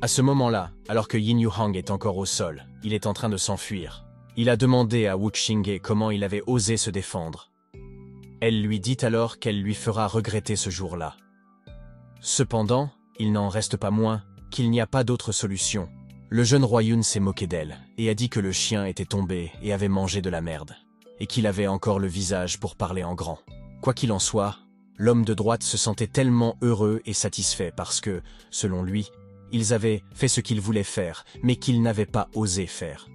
À ce moment-là, alors que Yin Yuhang est encore au sol, il est en train de s'enfuir. Il a demandé à Wu Xingye comment il avait osé se défendre. Elle lui dit alors qu'elle lui fera regretter ce jour-là. Cependant, il n'en reste pas moins qu'il n'y a pas d'autre solution. Le jeune roi Yun s'est moqué d'elle et a dit que le chien était tombé et avait mangé de la merde, et qu'il avait encore le visage pour parler en grand. Quoi qu'il en soit, l'homme de droite se sentait tellement heureux et satisfait parce que, selon lui, ils avaient fait ce qu'ils voulaient faire, mais qu'ils n'avaient pas osé faire.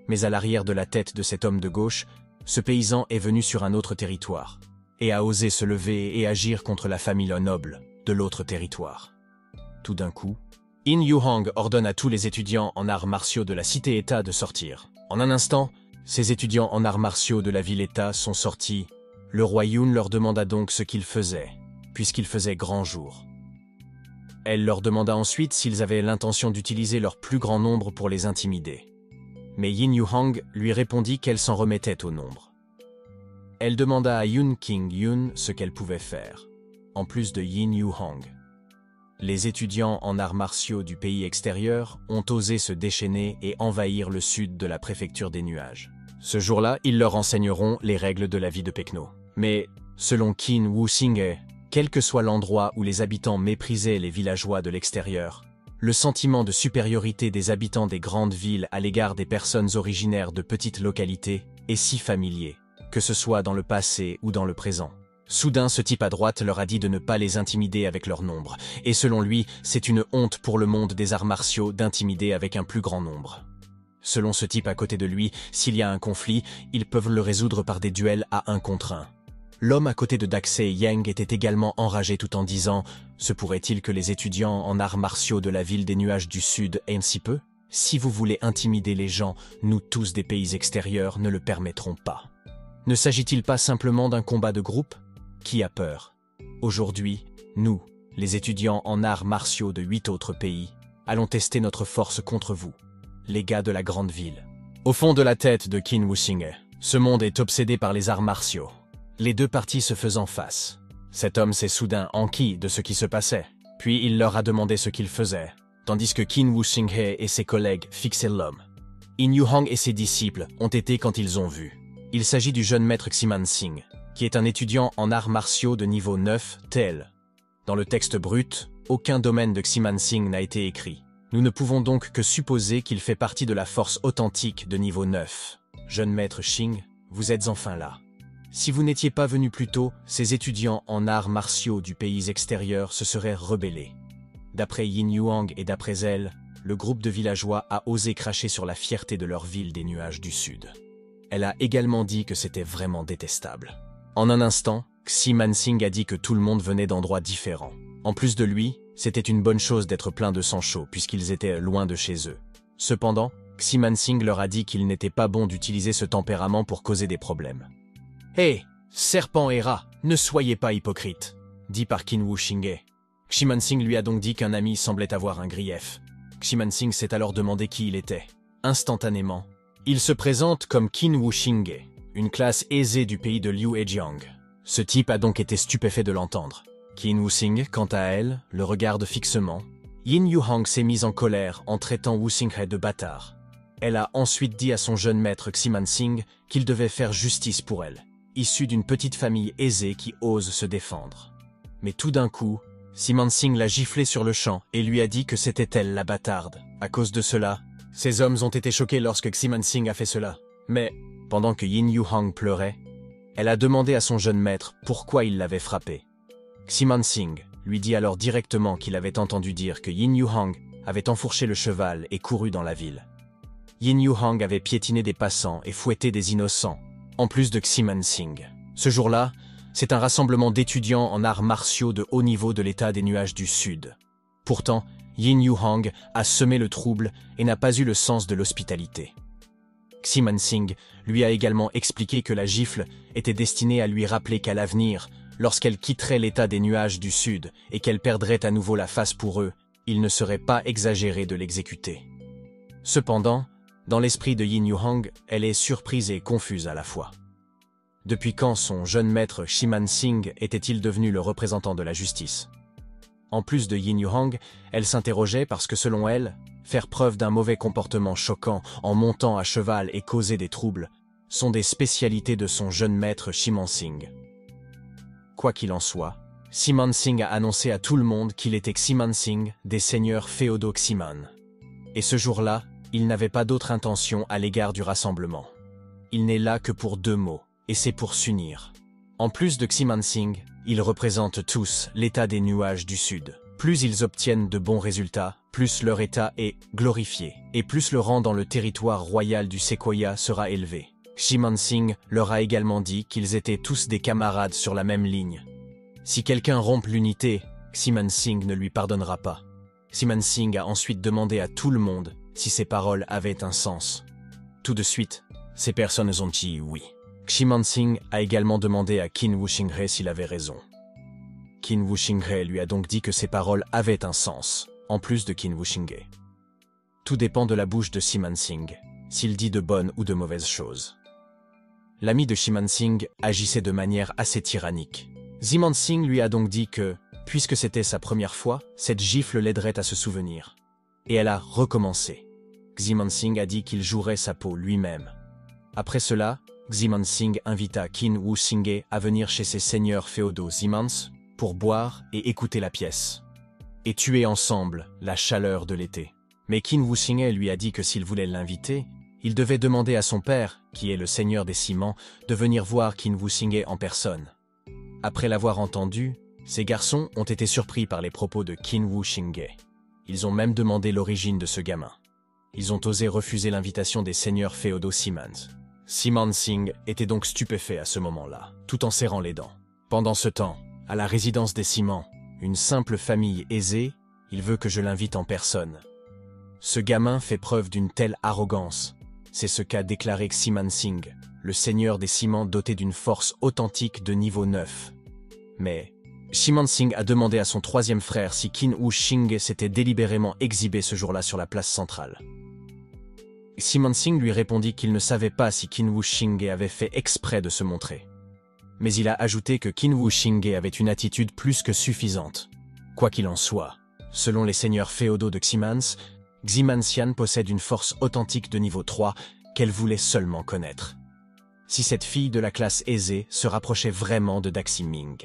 Mais à l'arrière de la tête de cet homme de gauche, ce paysan est venu sur un autre territoire, et a osé se lever et agir contre la famille noble de l'autre territoire. Tout d'un coup, Yin Yuhang ordonne à tous les étudiants en arts martiaux de la cité-État de sortir. En un instant, ces étudiants en arts martiaux de la ville-État sont sortis. Le roi Yun leur demanda donc ce qu'ils faisaient, puisqu'il faisait grand jour. Elle leur demanda ensuite s'ils avaient l'intention d'utiliser leur plus grand nombre pour les intimider. Mais Yin Yuhang lui répondit qu'elle s'en remettait au nombre. Elle demanda à Yun King Yun ce qu'elle pouvait faire, en plus de Yin Yuhang. Les étudiants en arts martiaux du pays extérieur ont osé se déchaîner et envahir le sud de la préfecture des nuages. Ce jour-là, ils leur enseigneront les règles de la vie de Pekno. Mais, selon Qin Wu Xingye, quel que soit l'endroit où les habitants méprisaient les villageois de l'extérieur, le sentiment de supériorité des habitants des grandes villes à l'égard des personnes originaires de petites localités est si familier, que ce soit dans le passé ou dans le présent. Soudain, ce type à droite leur a dit de ne pas les intimider avec leur nombre, et selon lui, c'est une honte pour le monde des arts martiaux d'intimider avec un plus grand nombre. Selon ce type à côté de lui, s'il y a un conflit, ils peuvent le résoudre par des duels à 1 contre 1. L'homme à côté de Daxei Yang était également enragé tout en disant « Se pourrait-il que les étudiants en arts martiaux de la ville des nuages du Sud aiment si peu? Si vous voulez intimider les gens, nous tous des pays extérieurs ne le permettrons pas. Ne s'agit-il pas simplement d'un combat de groupe? Qui a peur? Aujourd'hui, nous, les étudiants en arts martiaux de 8 autres pays, allons tester notre force contre vous, les gars de la grande ville. » Au fond de la tête de Qin Wu Xingye, ce monde est obsédé par les arts martiaux. Les deux parties se faisant face. Cet homme s'est soudain enquis de ce qui se passait, puis il leur a demandé ce qu'ils faisaient, tandis que Qin Wu Xingye et ses collègues fixaient l'homme. Yin Yuhang et ses disciples ont été quand ils ont vu. Il s'agit du jeune maître Ximan Sing, qui est un étudiant en arts martiaux de niveau 9, tel. Dans le texte brut, aucun domaine de Ximan Sing n'a été écrit. Nous ne pouvons donc que supposer qu'il fait partie de la force authentique de niveau 9. Jeune maître Xing, vous êtes enfin là. Si vous n'étiez pas venu plus tôt, ces étudiants en arts martiaux du pays extérieur se seraient rebellés. D'après Yin Yuhang et d'après elle, le groupe de villageois a osé cracher sur la fierté de leur ville des nuages du Sud. Elle a également dit que c'était vraiment détestable. En un instant, Ximan Sing a dit que tout le monde venait d'endroits différents. En plus de lui, c'était une bonne chose d'être plein de sang chaud puisqu'ils étaient loin de chez eux. Cependant, Ximan Sing leur a dit qu'il n'était pas bon d'utiliser ce tempérament pour causer des problèmes. « Hé, serpent et rat, ne soyez pas hypocrite !» dit par Qin Wu Xingye. Ximan Sing lui a donc dit qu'un ami semblait avoir un grief. Ximan Sing s'est alors demandé qui il était. Instantanément, il se présente comme Qin Wu Xingye, une classe aisée du pays de Liu Hejiang. Ce type a donc été stupéfait de l'entendre. Qin Wu Xingye, quant à elle, le regarde fixement. Yin Yuhang s'est mise en colère en traitant Wu Xingye de bâtard. Elle a ensuite dit à son jeune maître Ximan Sing qu'il devait faire justice pour elle, issue d'une petite famille aisée qui ose se défendre. Mais tout d'un coup, Ximan Sing l'a giflé sur le champ et lui a dit que c'était elle la bâtarde. À cause de cela, ces hommes ont été choqués lorsque Ximan Sing a fait cela. Mais, pendant que Yin Yuhang pleurait, elle a demandé à son jeune maître pourquoi il l'avait frappé. Ximan Sing lui dit alors directement qu'il avait entendu dire que Yin Yuhang avait enfourché le cheval et couru dans la ville. Yin Yuhang avait piétiné des passants et fouetté des innocents, en plus de Ximan Sing. Ce jour-là, c'est un rassemblement d'étudiants en arts martiaux de haut niveau de l'État des nuages du Sud. Pourtant, Yin Yuhang a semé le trouble et n'a pas eu le sens de l'hospitalité. Ximan Sing lui a également expliqué que la gifle était destinée à lui rappeler qu'à l'avenir, lorsqu'elle quitterait l'État des nuages du Sud et qu'elle perdrait à nouveau la face pour eux, il ne serait pas exagéré de l'exécuter. Cependant, dans l'esprit de Yin Yuhang, elle est surprise et confuse à la fois. Depuis quand son jeune maître Ximan Sing était-il devenu le représentant de la justice? En plus de Yin Yuhang, elle s'interrogeait parce que selon elle, faire preuve d'un mauvais comportement choquant en montant à cheval et causer des troubles sont des spécialités de son jeune maître Ximansing. Quoi qu'il en soit, Ximansing a annoncé à tout le monde qu'il était Ximansing des seigneurs féodaux Ximan. Et ce jour-là, il n'avait pas d'autre intention à l'égard du rassemblement. Il n'est là que pour deux mots, et c'est pour s'unir. En plus de Ximansing, ils représentent tous l'état des nuages du Sud. Plus ils obtiennent de bons résultats, plus leur état est glorifié, et plus le rang dans le territoire royal du Sequoia sera élevé. Ximansing leur a également dit qu'ils étaient tous des camarades sur la même ligne. Si quelqu'un rompt l'unité, Ximansing ne lui pardonnera pas. Ximansing a ensuite demandé à tout le monde si ces paroles avaient un sens. Tout de suite, ces personnes ont dit oui. Ximansing a également demandé à Qin Wuxinghe s'il avait raison. Qin Wuxinghe lui a donc dit que ces paroles avaient un sens, en plus de Qin Wuxinghe. Tout dépend de la bouche de Ximansing, s'il dit de bonnes ou de mauvaises choses. L'ami de Ximansing agissait de manière assez tyrannique. Ximansing lui a donc dit que, puisque c'était sa première fois, cette gifle l'aiderait à se souvenir. Et elle a recommencé. Ximansing a dit qu'il jouerait sa peau lui-même. Après cela, Ximansing invita Qin Wuxinghe à venir chez ses seigneurs féodaux Ximans pour boire et écouter la pièce. Et tuer ensemble la chaleur de l'été. Mais Qin Wuxinghe lui a dit que s'il voulait l'inviter, il devait demander à son père, qui est le seigneur des ciments, de venir voir Qin Wuxinghe en personne. Après l'avoir entendu, ces garçons ont été surpris par les propos de Qin Wuxinghe. Ils ont même demandé l'origine de ce gamin. Ils ont osé refuser l'invitation des seigneurs féodaux Ximans. Ximansing était donc stupéfait à ce moment-là, tout en serrant les dents. Pendant ce temps, à la résidence des Ciments, une simple famille aisée, il veut que je l'invite en personne. Ce gamin fait preuve d'une telle arrogance. C'est ce qu'a déclaré Ximansing, le seigneur des ciments doté d'une force authentique de niveau 9. Mais Ximansing a demandé à son troisième frère si Qin Wuxinghe s'était délibérément exhibé ce jour-là sur la place centrale. Ximansing lui répondit qu'il ne savait pas si Qin Wuxinghe avait fait exprès de se montrer. Mais il a ajouté que Qin Wuxinghe avait une attitude plus que suffisante. Quoi qu'il en soit, selon les seigneurs féodaux de Ximans, Ximanxian possède une force authentique de niveau 3 qu'elle voulait seulement connaître. Si cette fille de la classe aisée se rapprochait vraiment de Daximing.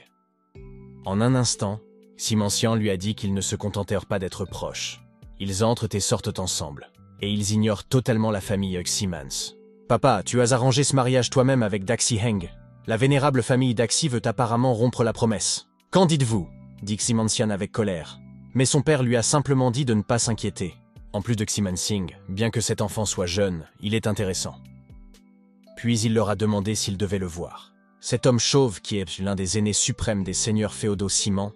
En un instant, Ximansxian lui a dit qu'ils ne se contentèrent pas d'être proches. Ils entrent et sortent ensemble. Et ils ignorent totalement la famille Ximans. « Papa, tu as arrangé ce mariage toi-même avec Daxi Heng. La vénérable famille Daxi veut apparemment rompre la promesse. Qu'en dites-vous » dit Ximansxian avec colère. Mais son père lui a simplement dit de ne pas s'inquiéter. En plus de Ximansing, bien que cet enfant soit jeune, il est intéressant. Puis il leur a demandé s'ils devaient le voir. Cet homme chauve, qui est l'un des aînés suprêmes des seigneurs féodaux Ciments,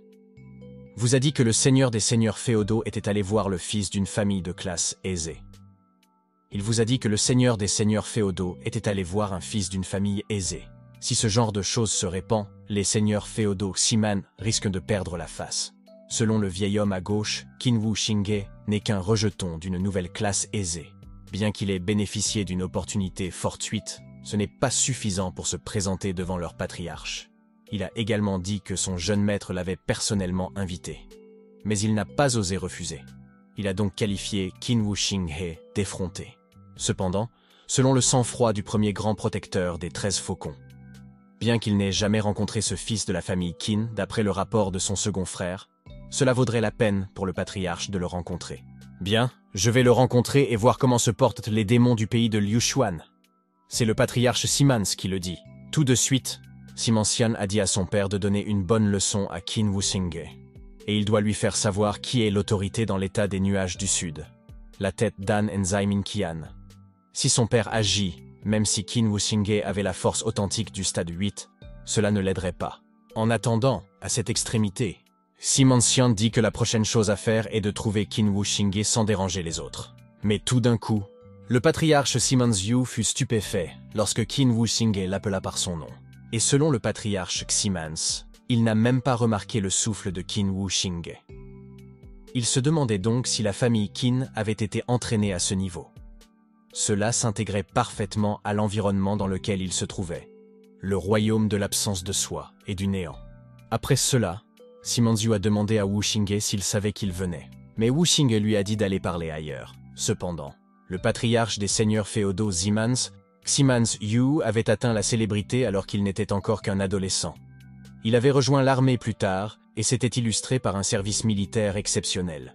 vous a dit que le seigneur des seigneurs féodaux était allé voir le fils d'une famille de classe aisée. Il vous a dit que le seigneur des seigneurs féodaux était allé voir un fils d'une famille aisée. Si ce genre de choses se répand, les seigneurs féodaux Ximan risquent de perdre la face. Selon le vieil homme à gauche, Qin Wuxinghe n'est qu'un rejeton d'une nouvelle classe aisée. Bien qu'il ait bénéficié d'une opportunité fortuite, ce n'est pas suffisant pour se présenter devant leur patriarche. Il a également dit que son jeune maître l'avait personnellement invité. Mais il n'a pas osé refuser. Il a donc qualifié Qin Wuxinghe d'effronté. Cependant, selon le sang-froid du premier grand protecteur des 13 faucons, bien qu'il n'ait jamais rencontré ce fils de la famille Qin, d'après le rapport de son second frère, cela vaudrait la peine pour le patriarche de le rencontrer. Bien, je vais le rencontrer et voir comment se portent les démons du pays de Liushuan. C'est le patriarche Ximans qui le dit. Tout de suite, Ximansxian a dit à son père de donner une bonne leçon à Qin Wuxinghe. Et il doit lui faire savoir qui est l'autorité dans l'état des nuages du Sud. La tête d'An Enzymin Qian. Si son père agit, même si Qin Wuxinghe avait la force authentique du stade 8, cela ne l'aiderait pas. En attendant, à cette extrémité, Ximansxian dit que la prochaine chose à faire est de trouver Qin Wuxinghe sans déranger les autres. Mais tout d'un coup, le patriarche Ximanxiu fut stupéfait lorsque Qin Wuxinghe l'appela par son nom. Et selon le patriarche Ximans, il n'a même pas remarqué le souffle de Qin Wuxinghe. Il se demandait donc si la famille Qin avait été entraînée à ce niveau. Cela s'intégrait parfaitement à l'environnement dans lequel il se trouvait, le royaume de l'absence de soi et du néant. Après cela, Sima Zhu a demandé à Wu Xingye s'il savait qu'il venait. Mais Wu Xingye lui a dit d'aller parler ailleurs. Cependant, le patriarche des seigneurs féodaux Ximans, Ximans Yu, avait atteint la célébrité alors qu'il n'était encore qu'un adolescent. Il avait rejoint l'armée plus tard et s'était illustré par un service militaire exceptionnel.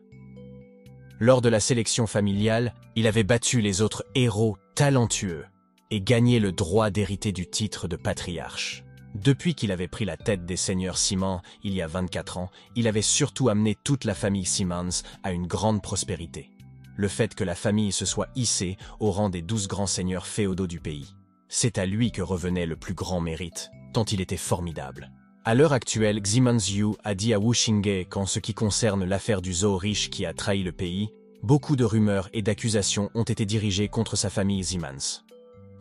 Lors de la sélection familiale, il avait battu les autres héros talentueux et gagné le droit d'hériter du titre de patriarche. Depuis qu'il avait pris la tête des seigneurs Simans il y a 24 ans, il avait surtout amené toute la famille Simans à une grande prospérité. Le fait que la famille se soit hissée au rang des 12 grands seigneurs féodaux du pays. C'est à lui que revenait le plus grand mérite, tant il était formidable. À l'heure actuelle, Ximans Yu a dit à Wu Xingye qu'en ce qui concerne l'affaire du zoo riche qui a trahi le pays, beaucoup de rumeurs et d'accusations ont été dirigées contre sa famille Ximans.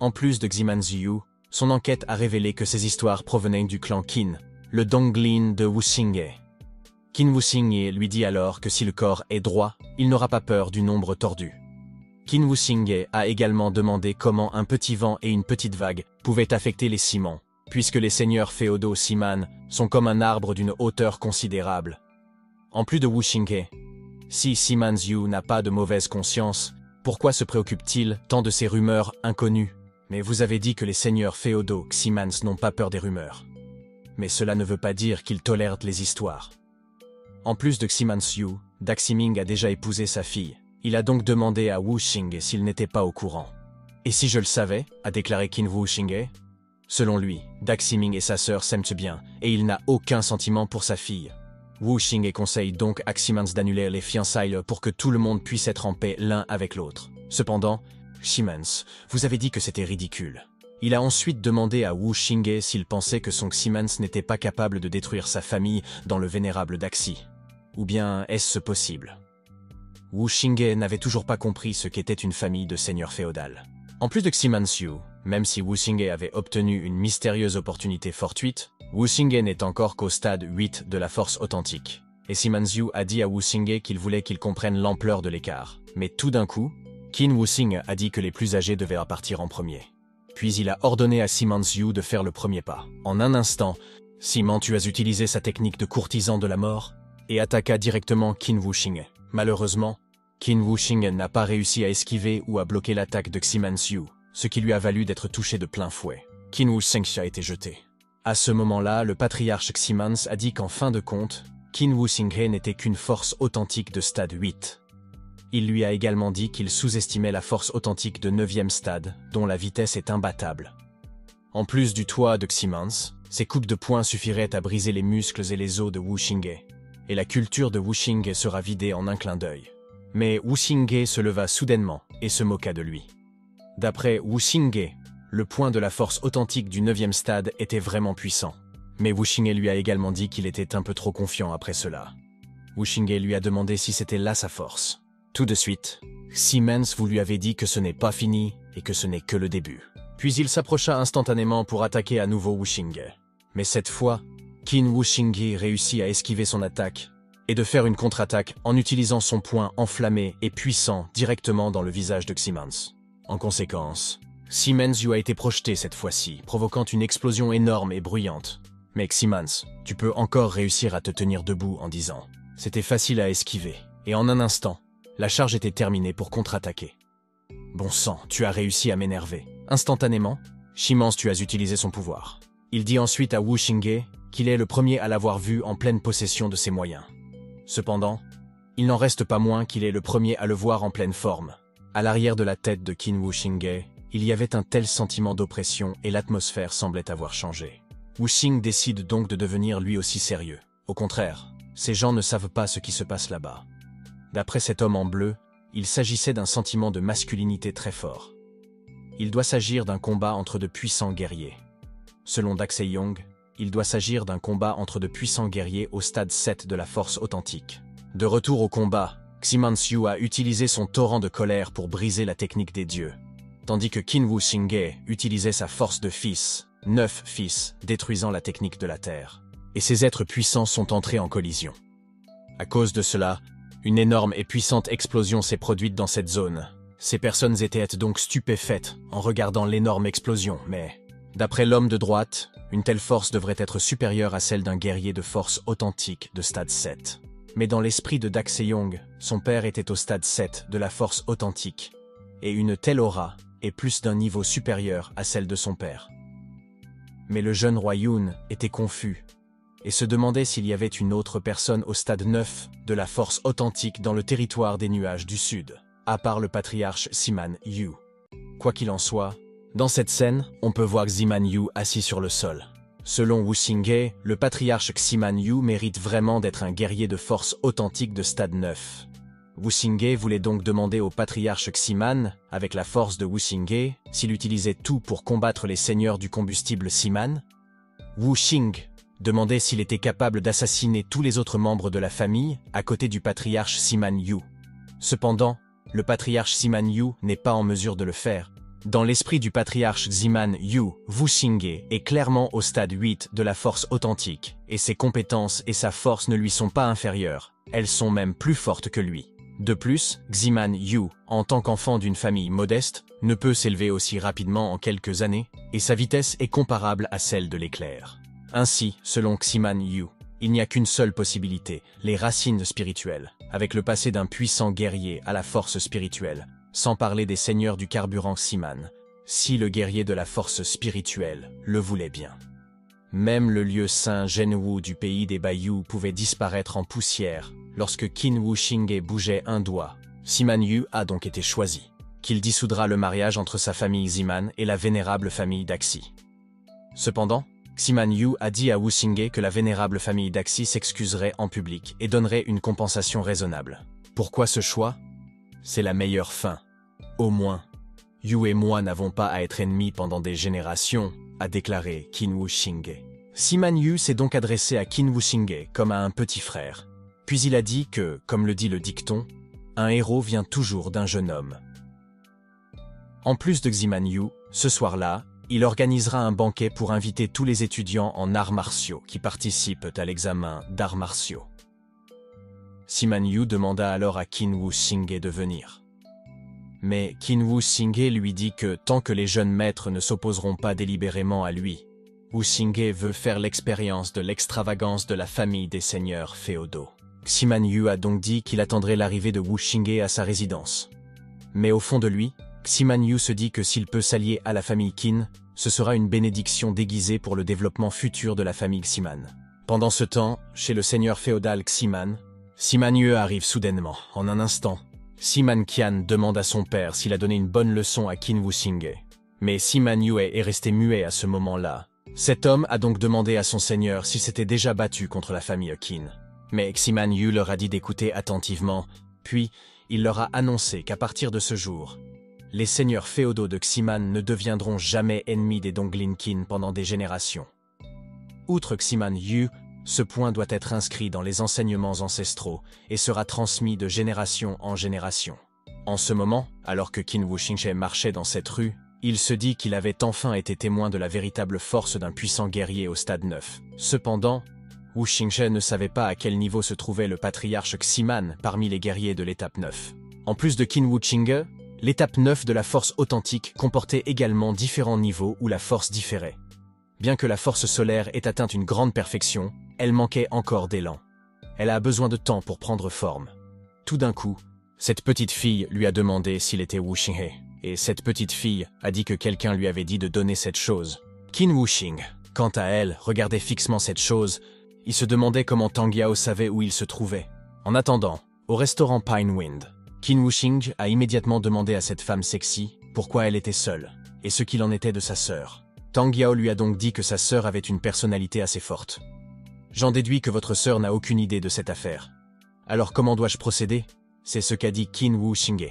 En plus de Ximans Yu, son enquête a révélé que ces histoires provenaient du clan Qin, le Donglin de Wu Xingye. Qin Wu Xingye lui dit alors que si le corps est droit, il n'aura pas peur du nombre tordu. Qin Wu Xingye a également demandé comment un petit vent et une petite vague pouvaient affecter les Simans, puisque les seigneurs féodaux Siman sont comme un arbre d'une hauteur considérable. En plus de Wu Xingye, si Sima Zhu n'a pas de mauvaise conscience, pourquoi se préoccupe-t-il tant de ces rumeurs inconnues? Mais vous avez dit que les seigneurs féodaux Ximans n'ont pas peur des rumeurs. Mais cela ne veut pas dire qu'ils tolèrent les histoires. En plus de Ximans Yu, Daximing a déjà épousé sa fille. Il a donc demandé à Wu Xingye s'il n'était pas au courant. Et si je le savais, a déclaré Qin Wu Xingye. Selon lui, Daximing et sa sœur s'aiment bien, et il n'a aucun sentiment pour sa fille. Wu Xingye conseille donc à Ximans d'annuler les fiançailles pour que tout le monde puisse être en paix l'un avec l'autre. Cependant, Ximans, vous avez dit que c'était ridicule. Il a ensuite demandé à Wu Xingye s'il pensait que son Ximans n'était pas capable de détruire sa famille dans le vénérable Daxi. Ou bien est-ce possible? Wu Xingye n'avait toujours pas compris ce qu'était une famille de seigneurs féodales. En plus de Ximans Yu, même si Wu Xingye avait obtenu une mystérieuse opportunité fortuite, Wu Xingye n'est encore qu'au stade 8 de la force authentique. Et Sima Zhu a dit à Wu Xingye qu'il voulait qu'il comprenne l'ampleur de l'écart. Mais tout d'un coup, Qin Wu Xingye a dit que les plus âgés devaient partir en premier. Puis il a ordonné à Sima Zhu de faire le premier pas. En un instant, Sima, tu as utilisé sa technique de courtisan de la mort et attaqua directement Qin Wu Xingye. Malheureusement, Qin Wu Xingye n'a pas réussi à esquiver ou à bloquer l'attaque de Sima Zhu, ce qui lui a valu d'être touché de plein fouet. Qin Wu Xingye a été jeté. À ce moment-là, le patriarche Ximans a dit qu'en fin de compte, Qin Wu Xingye n'était qu'une force authentique de stade 8. Il lui a également dit qu'il sous-estimait la force authentique de 9e stade, dont la vitesse est imbattable. En plus du toit de Ximans, ses coupes de poing suffiraient à briser les muscles et les os de Wu Xingye, et la culture de Wu Xingye sera vidée en un clin d'œil. Mais Wu Xingye se leva soudainement et se moqua de lui. D'après Wu Xingye, le point de la force authentique du 9e stade était vraiment puissant. Mais Wu Xingye lui a également dit qu'il était un peu trop confiant après cela. Wu Xingye lui a demandé si c'était là sa force. Tout de suite, Ximans vous lui avez dit que ce n'est pas fini et que ce n'est que le début. Puis il s'approcha instantanément pour attaquer à nouveau Wu Xingye. Mais cette fois, Qin Wu Xingye réussit à esquiver son attaque et de faire une contre-attaque en utilisant son poing enflammé et puissant directement dans le visage de Ximans. En conséquence, Sima Zhu a été projeté cette fois-ci, provoquant une explosion énorme et bruyante. Mais Ximans, tu peux encore réussir à te tenir debout en disant. C'était facile à esquiver, et en un instant, la charge était terminée pour contre-attaquer. Bon sang, tu as réussi à m'énerver. Instantanément, Ximans, tu as utilisé son pouvoir. Il dit ensuite à Wu Xingye qu'il est le premier à l'avoir vu en pleine possession de ses moyens. Cependant, il n'en reste pas moins qu'il est le premier à le voir en pleine forme. À l'arrière de la tête de Qin Wu Xingye, il y avait un tel sentiment d'oppression et l'atmosphère semblait avoir changé. Wu Xing décide donc de devenir lui aussi sérieux. Au contraire, ces gens ne savent pas ce qui se passe là-bas. D'après cet homme en bleu, il s'agissait d'un sentiment de masculinité très fort. Il doit s'agir d'un combat entre de puissants guerriers. Selon Daxei Yong, il doit s'agir d'un combat entre de puissants guerriers au stade 7 de la force authentique. De retour au combat, Ximans Yu a utilisé son torrent de colère pour briser la technique des dieux, tandis que Qin Wu Xingye utilisait sa force de fils, 9 fils, détruisant la technique de la terre. Et ces êtres puissants sont entrés en collision. À cause de cela, une énorme et puissante explosion s'est produite dans cette zone. Ces personnes étaient donc stupéfaites en regardant l'énorme explosion, mais D'après l'homme de droite, une telle force devrait être supérieure à celle d'un guerrier de force authentique de stade 7. Mais dans l'esprit de Dak Sejong, son père était au stade 7 de la force authentique, et une telle aura est plus d'un niveau supérieur à celle de son père. Mais le jeune roi Yoon était confus, et se demandait s'il y avait une autre personne au stade 9 de la force authentique dans le territoire des nuages du Sud, à part le patriarche Siman Yu. Quoi qu'il en soit, dans cette scène, on peut voir Ximan Yu assis sur le sol. Selon Wu Xinghe, le patriarche Ximan Yu mérite vraiment d'être un guerrier de force authentique de stade 9. Wu Xinghe voulait donc demander au patriarche Ximan, avec la force de Wu Xinghe, s'il utilisait tout pour combattre les seigneurs du combustible Siman. Wu Xing demandait s'il était capable d'assassiner tous les autres membres de la famille à côté du patriarche Siman Yu. Cependant, le patriarche Siman Yu n'est pas en mesure de le faire. Dans l'esprit du patriarche Ximan Yu, Wu Xinghe est clairement au stade 8 de la force authentique, et ses compétences et sa force ne lui sont pas inférieures, elles sont même plus fortes que lui. De plus, Ximan Yu, en tant qu'enfant d'une famille modeste, ne peut s'élever aussi rapidement en quelques années, et sa vitesse est comparable à celle de l'éclair. Ainsi, selon Ximan Yu, il n'y a qu'une seule possibilité, les racines spirituelles, avec le passé d'un puissant guerrier à la force spirituelle, sans parler des seigneurs du carburant Siman, si le guerrier de la force spirituelle le voulait bien. Même le lieu saint Zhenwu du pays des Baiyu pouvait disparaître en poussière lorsque Qin Wu Xinghe bougeait un doigt. Siman Yu a donc été choisi, qu'il dissoudra le mariage entre sa famille Ximan et la vénérable famille Daxi. Cependant, Ximan Yu a dit à Wu Xinghe que la vénérable famille Daxi s'excuserait en public et donnerait une compensation raisonnable. Pourquoi ce choix ? C'est la meilleure fin. Au moins, Yu et moi n'avons pas à être ennemis pendant des générations, a déclaré Qin Wu Xinghe. Siman Yu s'est donc adressé à Qin Wu Xinghe comme à un petit frère. Puis il a dit que, comme le dit le dicton, un héros vient toujours d'un jeune homme. En plus de Ximan Yu, ce soir-là, il organisera un banquet pour inviter tous les étudiants en arts martiaux qui participent à l'examen d'arts martiaux. Siman Yu demanda alors à Qin Wu Xinghe de venir. Mais Qin Wu Xinghe lui dit que tant que les jeunes maîtres ne s'opposeront pas délibérément à lui, Wu Xinghe veut faire l'expérience de l'extravagance de la famille des seigneurs féodaux. Siman Yu a donc dit qu'il attendrait l'arrivée de Wu Xinghe à sa résidence. Mais au fond de lui, Siman Yu se dit que s'il peut s'allier à la famille Qin, ce sera une bénédiction déguisée pour le développement futur de la famille Ximan. Pendant ce temps, chez le seigneur féodal Ximan, Siman Yu arrive soudainement, en un instant. Siman Qian demande à son père s'il a donné une bonne leçon à Qin Wu Xinghe. Mais Siman Yu est resté muet à ce moment-là. Cet homme a donc demandé à son seigneur s'il s'était déjà battu contre la famille Qin. Mais Siman Yu leur a dit d'écouter attentivement, puis il leur a annoncé qu'à partir de ce jour, les seigneurs féodaux de Ximan ne deviendront jamais ennemis des Donglin Qin pendant des générations. Outre Siman Yu, ce point doit être inscrit dans les enseignements ancestraux et sera transmis de génération en génération. En ce moment, alors que Qin Wu Xinghe marchait dans cette rue, il se dit qu'il avait enfin été témoin de la véritable force d'un puissant guerrier au stade 9. Cependant, Wu Xinghe ne savait pas à quel niveau se trouvait le patriarche Ximan parmi les guerriers de l'étape 9. En plus de Qin Wu Xinghe, l'étape 9 de la force authentique comportait également différents niveaux où la force différait. Bien que la force solaire ait atteint une grande perfection, elle manquait encore d'élan. Elle a besoin de temps pour prendre forme. Tout d'un coup, cette petite fille lui a demandé s'il était Wu Xinghe, et cette petite fille a dit que quelqu'un lui avait dit de donner cette chose. Qin Wu Xing, quant à elle, regardait fixement cette chose. Il se demandait comment Tang Yao savait où il se trouvait. En attendant, au restaurant Pinewind, Qin Wu Xing a immédiatement demandé à cette femme sexy pourquoi elle était seule, et ce qu'il en était de sa sœur. Tang Yao lui a donc dit que sa sœur avait une personnalité assez forte. J'en déduis que votre sœur n'a aucune idée de cette affaire. Alors comment dois-je procéder? C'est ce qu'a dit Qin Wu Xinghe.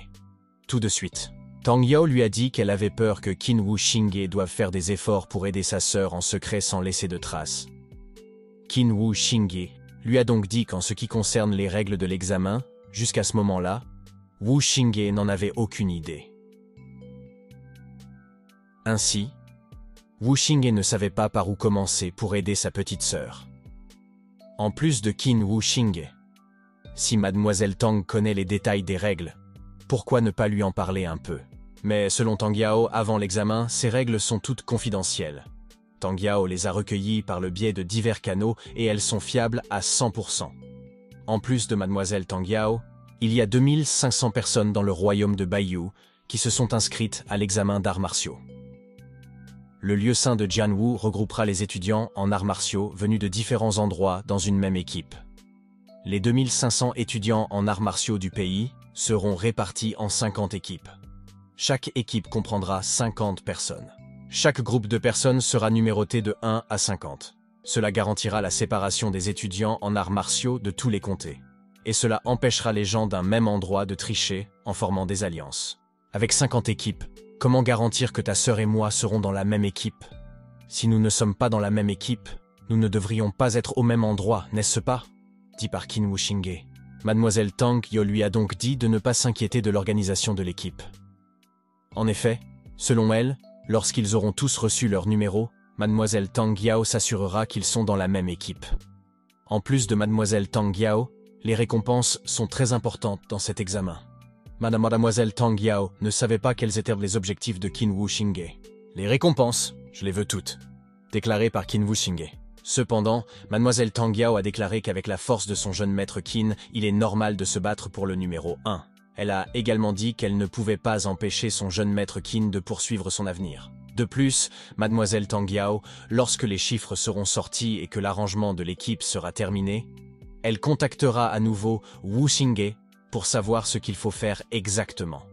Tout de suite, Tang Yao lui a dit qu'elle avait peur que Qin Wu Xinghe doive faire des efforts pour aider sa sœur en secret sans laisser de traces. Qin Wu Xinghe lui a donc dit qu'en ce qui concerne les règles de l'examen, jusqu'à ce moment-là, Wu Xinghe n'en avait aucune idée. Ainsi, Wu Xinghe ne savait pas par où commencer pour aider sa petite sœur. En plus de Qin Wu Xinghe, si Mademoiselle Tang connaît les détails des règles, pourquoi ne pas lui en parler un peu? Mais selon Tang Yao, avant l'examen, ces règles sont toutes confidentielles. Tang Yao les a recueillies par le biais de divers canaux et elles sont fiables à 100%. En plus de Mademoiselle Tang Yao, il y a 2500 personnes dans le royaume de Baiyu qui se sont inscrites à l'examen d'arts martiaux. Le lieu saint de Jianwu regroupera les étudiants en arts martiaux venus de différents endroits dans une même équipe. Les 2500 étudiants en arts martiaux du pays seront répartis en 50 équipes. Chaque équipe comprendra 50 personnes. Chaque groupe de personnes sera numéroté de 1 à 50. Cela garantira la séparation des étudiants en arts martiaux de tous les comtés. Et cela empêchera les gens d'un même endroit de tricher en formant des alliances. Avec 50 équipes, comment garantir que ta sœur et moi serons dans la même équipe? Si nous ne sommes pas dans la même équipe, nous ne devrions pas être au même endroit, n'est-ce pas? Dit par Qin Wuxinghe. Mademoiselle Tang Yao lui a donc dit de ne pas s'inquiéter de l'organisation de l'équipe. En effet, selon elle, lorsqu'ils auront tous reçu leur numéro, Mademoiselle Tang Yao s'assurera qu'ils sont dans la même équipe. En plus de Mademoiselle Tang Yao, les récompenses sont très importantes dans cet examen. Mademoiselle Tang Yao ne savait pas quels étaient les objectifs de Qin Wuxinghe. Les récompenses, je les veux toutes, déclaré par Qin Wuxinghe. Cependant, Mademoiselle Tang Yao a déclaré qu'avec la force de son jeune maître Qin, il est normal de se battre pour le numéro 1. Elle a également dit qu'elle ne pouvait pas empêcher son jeune maître Qin de poursuivre son avenir. De plus, Mademoiselle Tang Yao, lorsque les chiffres seront sortis et que l'arrangement de l'équipe sera terminé, elle contactera à nouveau Wuxinghe pour savoir ce qu'il faut faire exactement.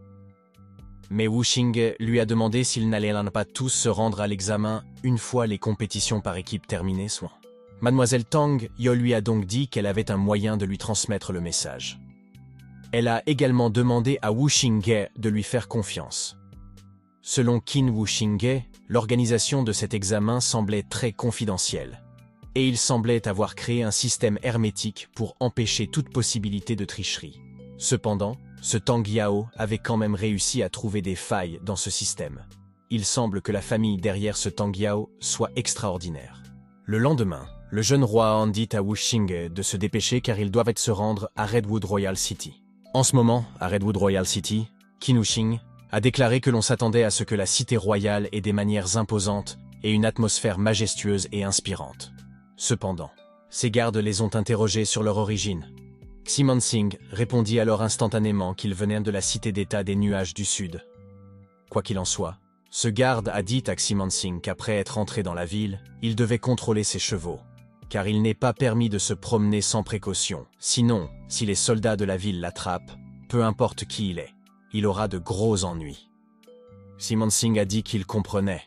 Mais Wuxinghe lui a demandé s'ils n'allaient pas tous se rendre à l'examen une fois les compétitions par équipe terminées soit. Mademoiselle Tang Yao lui a donc dit qu'elle avait un moyen de lui transmettre le message. Elle a également demandé à Wuxinghe de lui faire confiance. Selon Qin Wuxinghe, l'organisation de cet examen semblait très confidentielle. Et il semblait avoir créé un système hermétique pour empêcher toute possibilité de tricherie. Cependant, ce Tang Yao avait quand même réussi à trouver des failles dans ce système. Il semble que la famille derrière ce Tang Yao soit extraordinaire. Le lendemain, le jeune roi Han dit à Wuxinghe de se dépêcher car ils doivent se rendre à Redwood Royal City. En ce moment, à Redwood Royal City, Qin Wuxinghe a déclaré que l'on s'attendait à ce que la cité royale ait des manières imposantes et une atmosphère majestueuse et inspirante. Cependant, ses gardes les ont interrogés sur leur origine. Ximon Sing répondit alors instantanément qu'il venait de la cité-d'État des nuages du Sud. Quoi qu'il en soit, ce garde a dit à Ximon Sing qu'après être entré dans la ville, il devait contrôler ses chevaux, car il n'est pas permis de se promener sans précaution. Sinon, si les soldats de la ville l'attrapent, peu importe qui il est, il aura de gros ennuis. Ximon Sing a dit qu'il comprenait.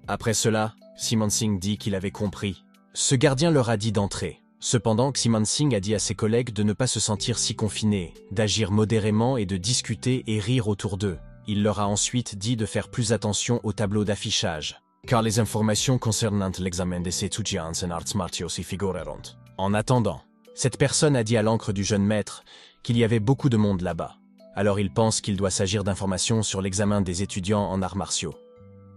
Après cela, Ximon Sing dit qu'il avait compris. Ce gardien leur a dit d'entrer. Cependant, Ximon Sing a dit à ses collègues de ne pas se sentir si confinés, d'agir modérément et de discuter et rire autour d'eux. Il leur a ensuite dit de faire plus attention au tableau d'affichage, car les informations concernant l'examen des étudiants en arts martiaux y figureront. En attendant, cette personne a dit à l'encre du jeune maître qu'il y avait beaucoup de monde là-bas. Alors il pense qu'il doit s'agir d'informations sur l'examen des étudiants en arts martiaux.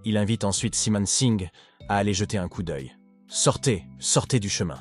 Il invite ensuite Ximon Sing à aller jeter un coup d'œil. « Sortez, sortez du chemin !»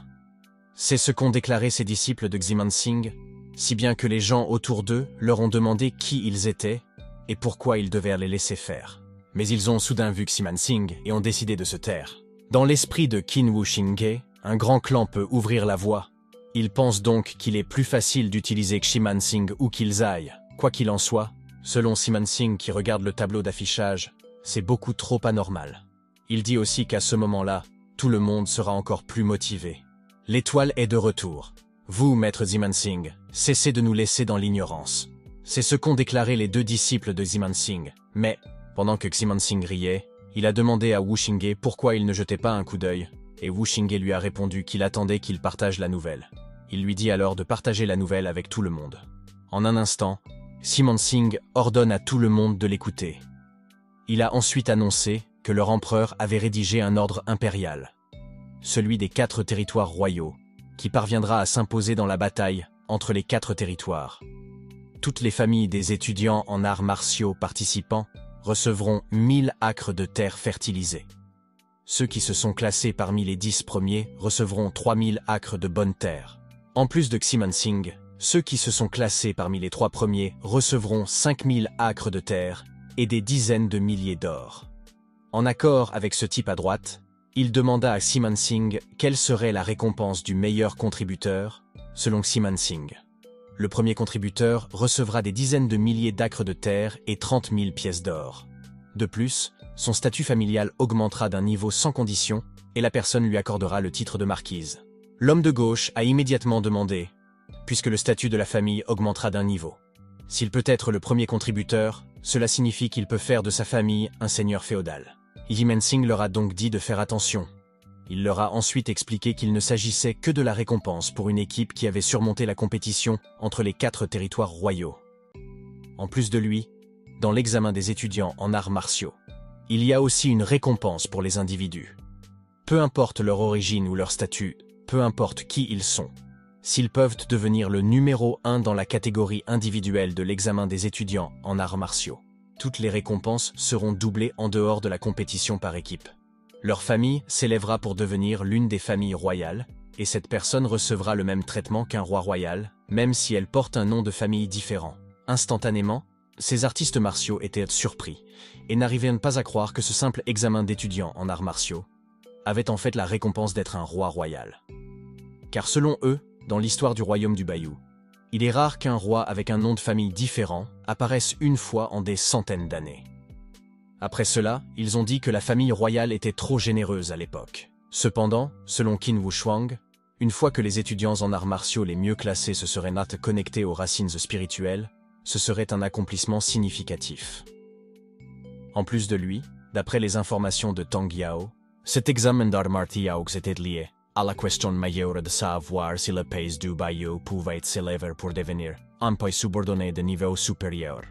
C'est ce qu'ont déclaré ses disciples de Ximon Sing, si bien que les gens autour d'eux leur ont demandé qui ils étaient et pourquoi ils devaient les laisser faire. Mais ils ont soudain vu Ximon Sing et ont décidé de se taire. Dans l'esprit de Qin Wuxinghe, un grand clan peut ouvrir la voie. Ils pensent donc qu'il est plus facile d'utiliser Ximon Sing où qu'ils aillent. Quoi qu'il en soit, selon Ximon Sing qui regarde le tableau d'affichage, c'est beaucoup trop anormal. Il dit aussi qu'à ce moment-là, tout le monde sera encore plus motivé. L'étoile est de retour. Vous, maître Ximon Sing, cessez de nous laisser dans l'ignorance. C'est ce qu'ont déclaré les deux disciples de Ximon Sing. Mais, pendant que Ximon Sing riait, il a demandé à Wuxinghe pourquoi il ne jetait pas un coup d'œil, et Wuxinghe lui a répondu qu'il attendait qu'il partage la nouvelle. Il lui dit alors de partager la nouvelle avec tout le monde. En un instant, Ximon Sing ordonne à tout le monde de l'écouter. Il a ensuite annoncé que leur empereur avait rédigé un ordre impérial, celui des 4 territoires royaux, qui parviendra à s'imposer dans la bataille entre les 4 territoires. Toutes les familles des étudiants en arts martiaux participants recevront 1000 acres de terre fertilisés. Ceux qui se sont classés parmi les 10 premiers recevront 3000 acres de bonne terre. En plus de Ximon Sing, ceux qui se sont classés parmi les 3 premiers recevront 5000 acres de terre et des dizaines de milliers d'or. En accord avec ce type à droite, il demanda à Simon Singh quelle serait la récompense du meilleur contributeur, selon Simon Singh. Le premier contributeur recevra des dizaines de milliers d'acres de terre et 30 000 pièces d'or. De plus, son statut familial augmentera d'un niveau sans condition et la personne lui accordera le titre de marquise. L'homme de gauche a immédiatement demandé, puisque le statut de la famille augmentera d'un niveau. S'il peut être le premier contributeur, cela signifie qu'il peut faire de sa famille un seigneur féodal. Simon Singh leur a donc dit de faire attention. Il leur a ensuite expliqué qu'il ne s'agissait que de la récompense pour une équipe qui avait surmonté la compétition entre les 4 territoires royaux. En plus de lui, dans l'examen des étudiants en arts martiaux, il y a aussi une récompense pour les individus. Peu importe leur origine ou leur statut, peu importe qui ils sont, s'ils peuvent devenir le numéro 1 dans la catégorie individuelle de l'examen des étudiants en arts martiaux, toutes les récompenses seront doublées en dehors de la compétition par équipe. Leur famille s'élèvera pour devenir l'une des familles royales, et cette personne recevra le même traitement qu'un roi royal, même si elle porte un nom de famille différent. Instantanément, ces artistes martiaux étaient surpris, et n'arrivaient pas à croire que ce simple examen d'étudiants en arts martiaux avait en fait la récompense d'être un roi royal. Car selon eux, dans l'histoire du royaume du Bayou, il est rare qu'un roi avec un nom de famille différent apparaisse une fois en des centaines d'années. Après cela, ils ont dit que la famille royale était trop généreuse à l'époque. Cependant, selon Qin Wuchuang, une fois que les étudiants en arts martiaux les mieux classés se seraient connectés aux racines spirituelles, ce serait un accomplissement significatif. En plus de lui, d'après les informations de Tang Yao, cet examen d'arts martiaux était lié à la question majeure de savoir si le pays du Bayou pouvait s'élever pour devenir un pays subordonné de niveau supérieur.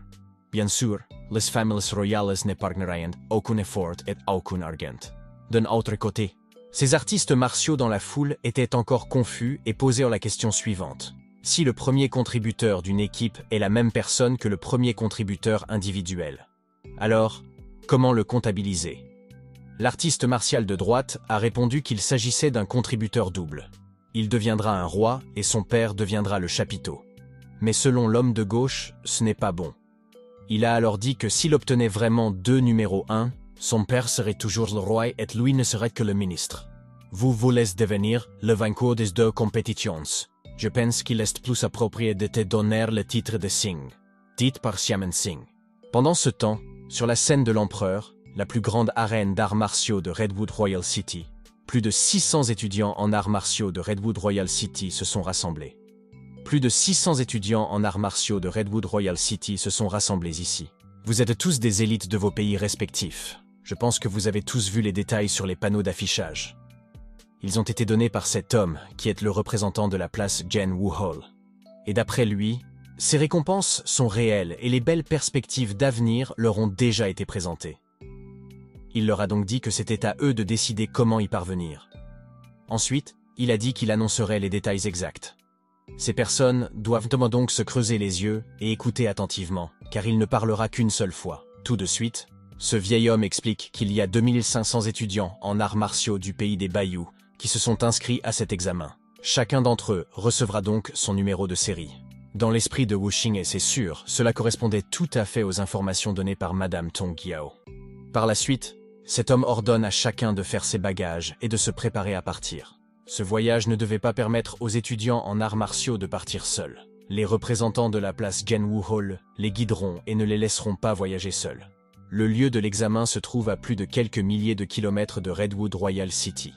Bien sûr, les familles royales n'épargneraient aucun effort et aucun argent. D'un autre côté, ces artistes martiaux dans la foule étaient encore confus et posaient la question suivante. Si le premier contributeur d'une équipe est la même personne que le premier contributeur individuel, alors, comment le comptabiliser? L'artiste martial de droite a répondu qu'il s'agissait d'un contributeur double. Il deviendra un roi et son père deviendra le chapiteau. Mais selon l'homme de gauche, ce n'est pas bon. Il a alors dit que s'il obtenait vraiment 2 numéros 1, son père serait toujours le roi et lui ne serait que le ministre. Vous voulez devenir le vainqueur des 2 compétitions. Je pense qu'il est plus approprié de te donner le titre de Singh, dit par Simon Singh. Pendant ce temps, sur la scène de l'empereur, la plus grande arène d'arts martiaux de Redwood Royal City, plus de 600 étudiants en arts martiaux de Redwood Royal City se sont rassemblés. Plus de 600 étudiants en arts martiaux de Redwood Royal City se sont rassemblés ici. Vous êtes tous des élites de vos pays respectifs. Je pense que vous avez tous vu les détails sur les panneaux d'affichage. Ils ont été donnés par cet homme, qui est le représentant de la place Jen Wu Hall. Et d'après lui, ces récompenses sont réelles et les belles perspectives d'avenir leur ont déjà été présentées. Il leur a donc dit que c'était à eux de décider comment y parvenir. Ensuite, il a dit qu'il annoncerait les détails exacts. Ces personnes doivent donc se creuser les yeux et écouter attentivement, car il ne parlera qu'une seule fois. Tout de suite, ce vieil homme explique qu'il y a 2500 étudiants en arts martiaux du pays des Bayous qui se sont inscrits à cet examen. Chacun d'entre eux recevra donc son numéro de série. Dans l'esprit de Wuxing, et c'est sûr, cela correspondait tout à fait aux informations données par Madame Tong Yao. Par la suite, cet homme ordonne à chacun de faire ses bagages et de se préparer à partir. Ce voyage ne devait pas permettre aux étudiants en arts martiaux de partir seuls. Les représentants de la place Genwu Hall les guideront et ne les laisseront pas voyager seuls. Le lieu de l'examen se trouve à plus de quelques milliers de kilomètres de Redwood Royal City.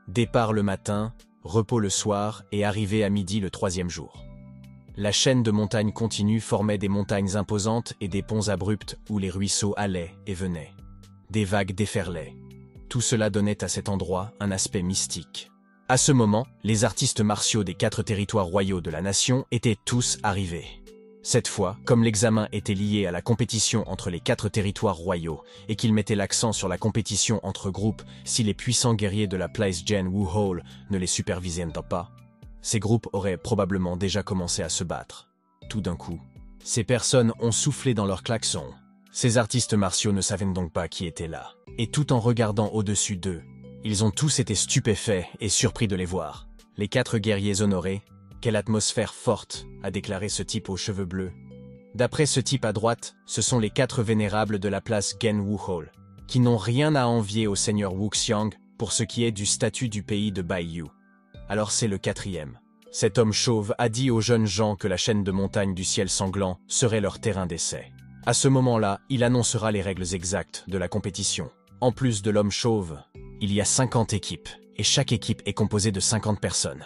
Départ le matin, repos le soir et arrivée à midi le 3e jour. La chaîne de montagnes continues formait des montagnes imposantes et des ponts abrupts où les ruisseaux allaient et venaient. Des vagues déferlaient. Tout cela donnait à cet endroit un aspect mystique. À ce moment, les artistes martiaux des 4 territoires royaux de la nation étaient tous arrivés. Cette fois, comme l'examen était lié à la compétition entre les 4 territoires royaux et qu'il mettait l'accent sur la compétition entre groupes si les puissants guerriers de la place Genwu Hall ne les supervisaient pas, ces groupes auraient probablement déjà commencé à se battre. Tout d'un coup, ces personnes ont soufflé dans leurs klaxons. Ces artistes martiaux ne savaient donc pas qui était là. Et tout en regardant au-dessus d'eux, ils ont tous été stupéfaits et surpris de les voir. Les 4 guerriers honorés, quelle atmosphère forte, a déclaré ce type aux cheveux bleus. D'après ce type à droite, ce sont les 4 vénérables de la place Gen Wuhol, qui n'ont rien à envier au seigneur Wuxiang pour ce qui est du statut du pays de Baiyu. Alors c'est le 4e. Cet homme chauve a dit aux jeunes gens que la chaîne de montagnes du ciel sanglant serait leur terrain d'essai. À ce moment-là, il annoncera les règles exactes de la compétition. En plus de l'homme chauve, il y a 50 équipes, et chaque équipe est composée de 50 personnes.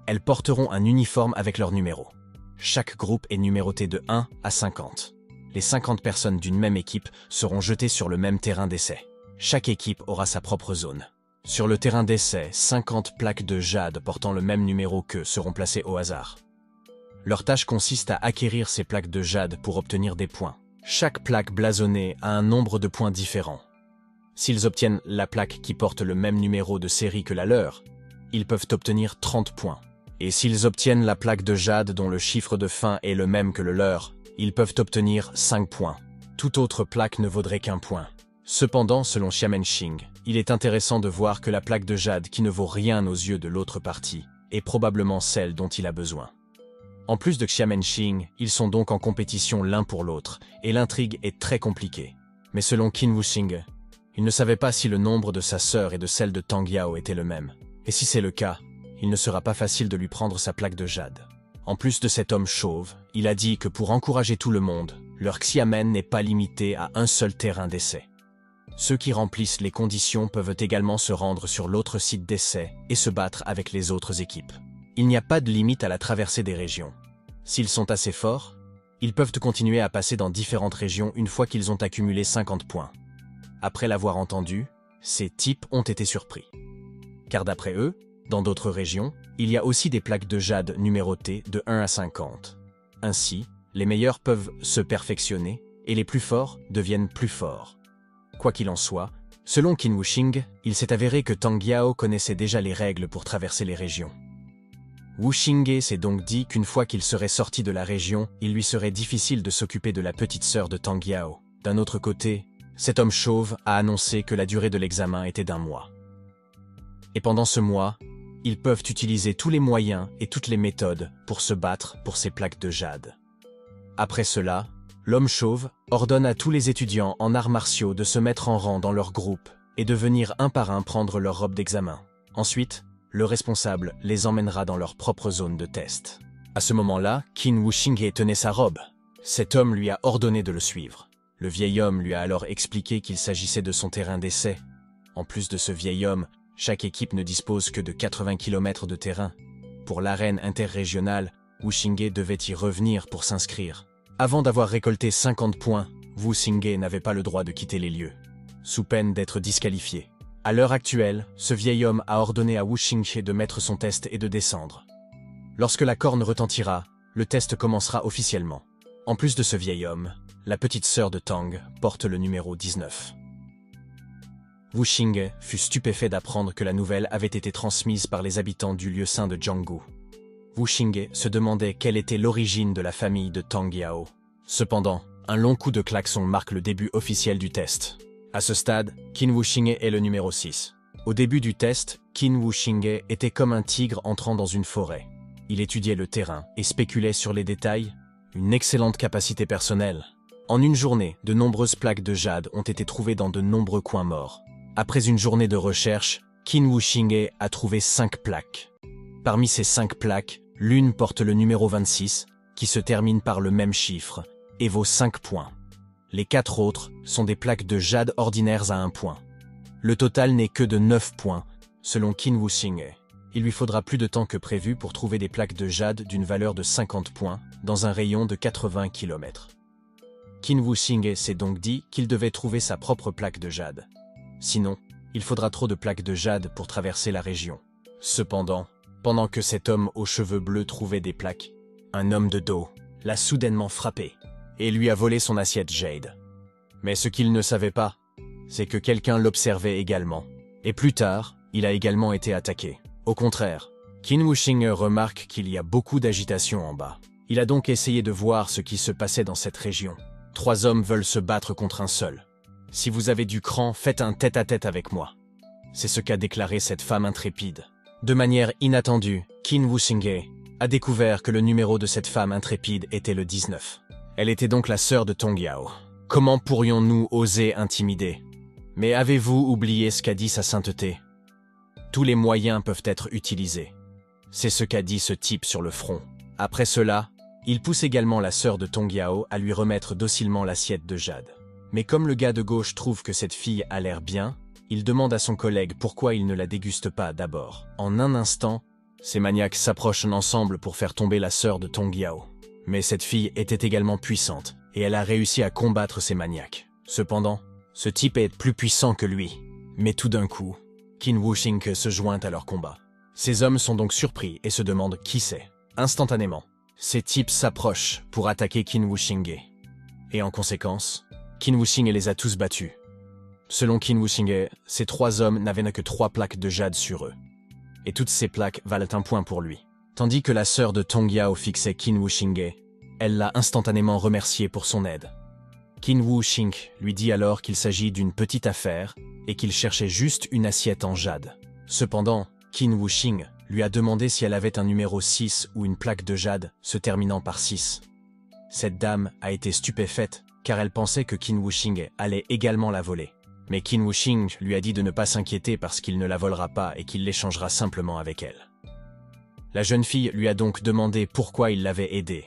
Elles porteront un uniforme avec leur numéro. Chaque groupe est numéroté de 1 à 50. Les 50 personnes d'une même équipe seront jetées sur le même terrain d'essai. Chaque équipe aura sa propre zone. Sur le terrain d'essai, 50 plaques de jade portant le même numéro qu'eux seront placées au hasard. Leur tâche consiste à acquérir ces plaques de jade pour obtenir des points. Chaque plaque blasonnée a un nombre de points différents. S'ils obtiennent la plaque qui porte le même numéro de série que la leur, ils peuvent obtenir 30 points. Et s'ils obtiennent la plaque de jade dont le chiffre de fin est le même que le leur, ils peuvent obtenir 5 points. Toute autre plaque ne vaudrait qu'un point. Cependant, selon Xiamenxing, il est intéressant de voir que la plaque de jade qui ne vaut rien aux yeux de l'autre partie est probablement celle dont il a besoin. En plus de Xiamenxing, ils sont donc en compétition l'un pour l'autre, et l'intrigue est très compliquée. Mais selon Qin Wuxing, il ne savait pas si le nombre de sa sœur et de celle de Tang Yao était le même. Et si c'est le cas, il ne sera pas facile de lui prendre sa plaque de jade. En plus de cet homme chauve, il a dit que pour encourager tout le monde, leur xiamen n'est pas limité à un seul terrain d'essai. Ceux qui remplissent les conditions peuvent également se rendre sur l'autre site d'essai et se battre avec les autres équipes. Il n'y a pas de limite à la traversée des régions. S'ils sont assez forts, ils peuvent continuer à passer dans différentes régions une fois qu'ils ont accumulé 50 points. Après l'avoir entendu, ces types ont été surpris. Car d'après eux, dans d'autres régions, il y a aussi des plaques de jade numérotées de 1 à 50. Ainsi, les meilleurs peuvent se perfectionner et les plus forts deviennent plus forts. Quoi qu'il en soit, selon Qin Wuxing, il s'est avéré que Tang Yao connaissait déjà les règles pour traverser les régions. Wuxing s'est donc dit qu'une fois qu'il serait sorti de la région, il lui serait difficile de s'occuper de la petite sœur de Tang Yao. D'un autre côté, cet homme chauve a annoncé que la durée de l'examen était d'1 mois. Et pendant ce mois, ils peuvent utiliser tous les moyens et toutes les méthodes pour se battre pour ces plaques de jade. Après cela, l'homme chauve ordonne à tous les étudiants en arts martiaux de se mettre en rang dans leur groupe et de venir un par un prendre leur robe d'examen. Ensuite, le responsable les emmènera dans leur propre zone de test. À ce moment-là, Qin Wuxing tenait sa robe. Cet homme lui a ordonné de le suivre. Le vieil homme lui a alors expliqué qu'il s'agissait de son terrain d'essai. En plus de ce vieil homme, chaque équipe ne dispose que de 80 km de terrain. Pour l'arène interrégionale, Wuxing devait y revenir pour s'inscrire. Avant d'avoir récolté 50 points, Wuxing n'avait pas le droit de quitter les lieux, sous peine d'être disqualifié. À l'heure actuelle, ce vieil homme a ordonné à Wuxing de mettre son test et de descendre. Lorsque la corne retentira, le test commencera officiellement. En plus de ce vieil homme, la petite sœur de Tang porte le numéro 19. Wuxing fut stupéfait d'apprendre que la nouvelle avait été transmise par les habitants du lieu saint de Jianggu. Wuxing se demandait quelle était l'origine de la famille de Tang Yao. Cependant, un long coup de klaxon marque le début officiel du test. À ce stade, Qin Wuxing est le numéro 6. Au début du test, Qin Wuxing était comme un tigre entrant dans une forêt. Il étudiait le terrain et spéculait sur les détails. Une excellente capacité personnelle. En une journée, de nombreuses plaques de jade ont été trouvées dans de nombreux coins morts. Après une journée de recherche, Qin Wuxing a trouvé 5 plaques. Parmi ces 5 plaques, l'une porte le numéro 26, qui se termine par le même chiffre, et vaut 5 points. Les 4 autres sont des plaques de jade ordinaires à 1 point. Le total n'est que de 9 points, selon Qin Wuxing. Il lui faudra plus de temps que prévu pour trouver des plaques de jade d'une valeur de 50 points, dans un rayon de 80 km. Qin Wuxing s'est donc dit qu'il devait trouver sa propre plaque de jade. Sinon, il faudra trop de plaques de jade pour traverser la région. Cependant, pendant que cet homme aux cheveux bleus trouvait des plaques, un homme de dos l'a soudainement frappé et lui a volé son assiette jade. Mais ce qu'il ne savait pas, c'est que quelqu'un l'observait également. Et plus tard, il a également été attaqué. Au contraire, Qin Wuxing remarque qu'il y a beaucoup d'agitation en bas. Il a donc essayé de voir ce qui se passait dans cette région. 3 hommes veulent se battre contre un seul. Si vous avez du cran, faites un tête-à-tête avec moi. C'est ce qu'a déclaré cette femme intrépide. De manière inattendue, Qin Wuxing a découvert que le numéro de cette femme intrépide était le 19. Elle était donc la sœur de Tong Yao. Comment pourrions-nous oser intimider? Mais avez-vous oublié ce qu'a dit sa sainteté? Tous les moyens peuvent être utilisés. C'est ce qu'a dit ce type sur le front. Après cela, il pousse également la sœur de Tong Yao à lui remettre docilement l'assiette de jade. Mais comme le gars de gauche trouve que cette fille a l'air bien, il demande à son collègue pourquoi il ne la déguste pas d'abord. En un instant, ces maniaques s'approchent ensemble pour faire tomber la sœur de Tong Yao. Mais cette fille était également puissante, et elle a réussi à combattre ces maniaques. Cependant, ce type est plus puissant que lui. Mais tout d'un coup, Qin Wuxing se joint à leur combat. Ces hommes sont donc surpris et se demandent qui c'est. Instantanément, ces types s'approchent pour attaquer Qin Wuxing. Et en conséquence, Qin Wuxing les a tous battus. Selon Qin Wuxing, ces 3 hommes n'avaient que 3 plaques de jade sur eux. Et toutes ces plaques valent un point pour lui. Tandis que la sœur de Tong Yao fixait Qin Wuxing, elle l'a instantanément remercié pour son aide. Qin Wuxing lui dit alors qu'il s'agit d'une petite affaire et qu'il cherchait juste une assiette en jade. Cependant, Qin Wuxing lui a demandé si elle avait un numéro 6 ou une plaque de jade se terminant par 6. Cette dame a été stupéfaite car elle pensait que Qin Wuxing allait également la voler. Mais Qin Wuxing lui a dit de ne pas s'inquiéter parce qu'il ne la volera pas et qu'il l'échangera simplement avec elle. La jeune fille lui a donc demandé pourquoi il l'avait aidée.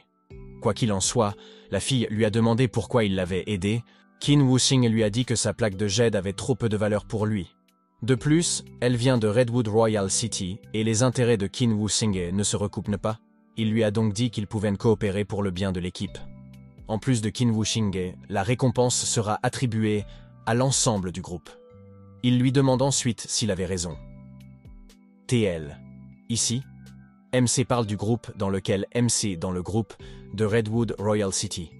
Quoi qu'il en soit, la fille lui a demandé pourquoi il l'avait aidée. Qin Wuxing lui a dit que sa plaque de jade avait trop peu de valeur pour lui. De plus, elle vient de Redwood Royal City et les intérêts de Qin Wuxing ne se recoupent pas. Il lui a donc dit qu'ils pouvaient coopérer pour le bien de l'équipe. En plus de Qin Wuxing, la récompense sera attribuée à l'ensemble du groupe. Il lui demande ensuite s'il avait raison. TL. Ici, MC parle du groupe dans lequel MC dans le groupe de Redwood Royal City.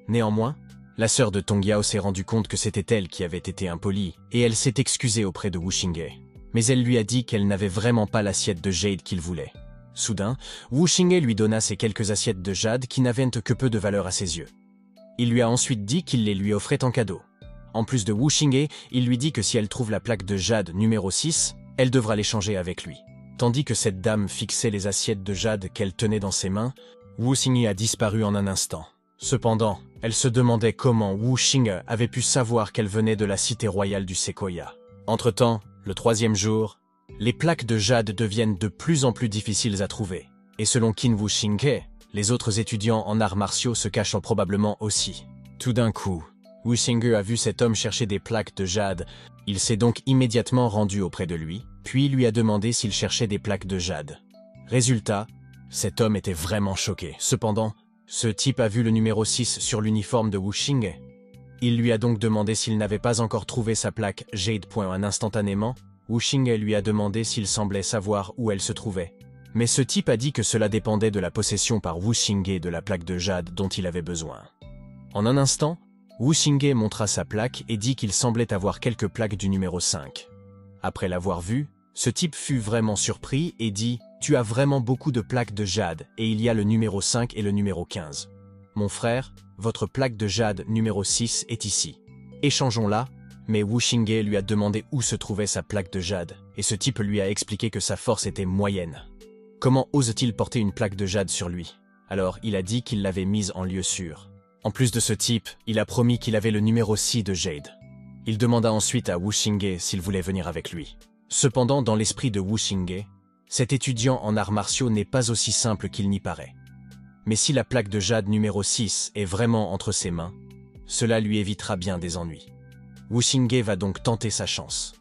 Néanmoins, la sœur de Tong Yao s'est rendue compte que c'était elle qui avait été impolie et elle s'est excusée auprès de Wuxing. Mais elle lui a dit qu'elle n'avait vraiment pas l'assiette de jade qu'il voulait. Soudain, Wuxing lui donna ces quelques assiettes de jade qui n'avaient que peu de valeur à ses yeux. Il lui a ensuite dit qu'il les lui offrait en cadeau. En plus de Wuxing, il lui dit que si elle trouve la plaque de jade numéro 6, elle devra l'échanger avec lui. Tandis que cette dame fixait les assiettes de jade qu'elle tenait dans ses mains, Wuxing a disparu en un instant. Cependant, elle se demandait comment Wuxing avait pu savoir qu'elle venait de la cité royale du Sequoia. Entre-temps, le 3e jour, les plaques de jade deviennent de plus en plus difficiles à trouver. Et selon Qin Wuxing, les autres étudiants en arts martiaux se cachent probablement aussi. Tout d'un coup, Wuxing a vu cet homme chercher des plaques de jade. Il s'est donc immédiatement rendu auprès de lui, puis lui a demandé s'il cherchait des plaques de jade. Résultat, cet homme était vraiment choqué. Cependant, ce type a vu le numéro 6 sur l'uniforme de Wuxing. Il lui a donc demandé s'il n'avait pas encore trouvé sa plaque jade. Instantanément, Wuxing lui a demandé s'il semblait savoir où elle se trouvait. Mais ce type a dit que cela dépendait de la possession par Wuxing de la plaque de jade dont il avait besoin. En un instant, Wuxing montra sa plaque et dit qu'il semblait avoir quelques plaques du numéro 5. Après l'avoir vu, ce type fut vraiment surpris et dit « Tu as vraiment beaucoup de plaques de jade et il y a le numéro 5 et le numéro 15. Mon frère, votre plaque de jade numéro 6 est ici. Échangeons-la ». Mais Wuxing lui a demandé où se trouvait sa plaque de jade et ce type lui a expliqué que sa force était moyenne. Comment ose-t-il porter une plaque de jade sur lui? Alors il a dit qu'il l'avait mise en lieu sûr. En plus de ce type, il a promis qu'il avait le numéro 6 de jade. Il demanda ensuite à Wuxing s'il voulait venir avec lui. Cependant, dans l'esprit de Wuxing, cet étudiant en arts martiaux n'est pas aussi simple qu'il n'y paraît. Mais si la plaque de jade numéro 6 est vraiment entre ses mains, cela lui évitera bien des ennuis. Wuxing va donc tenter sa chance.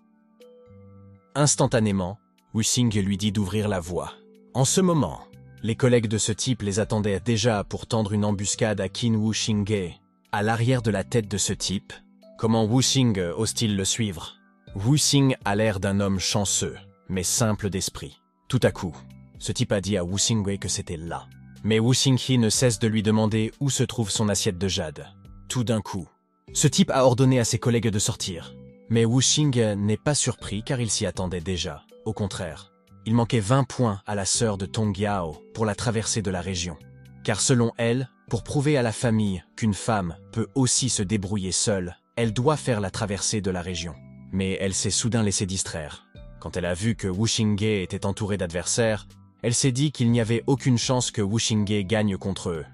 Instantanément, Wuxing lui dit d'ouvrir la voie. En ce moment, les collègues de ce type les attendaient déjà pour tendre une embuscade à Qin Wuxing. À l'arrière de la tête de ce type, comment Wuxing ose-t-il le suivre? Wuxing a l'air d'un homme chanceux, mais simple d'esprit. Tout à coup, ce type a dit à Wuxing que c'était là. Mais Wuxing ne cesse de lui demander où se trouve son assiette de jade. Tout d'un coup, ce type a ordonné à ses collègues de sortir. Mais Wuxing n'est pas surpris car il s'y attendait déjà. Au contraire, il manquait 20 points à la sœur de Tong Yao pour la traversée de la région. Car selon elle, pour prouver à la famille qu'une femme peut aussi se débrouiller seule, elle doit faire la traversée de la région. Mais elle s'est soudain laissée distraire. Quand elle a vu que Wuxing était entouré d'adversaires, elle s'est dit qu'il n'y avait aucune chance que Wuxing gagne contre eux.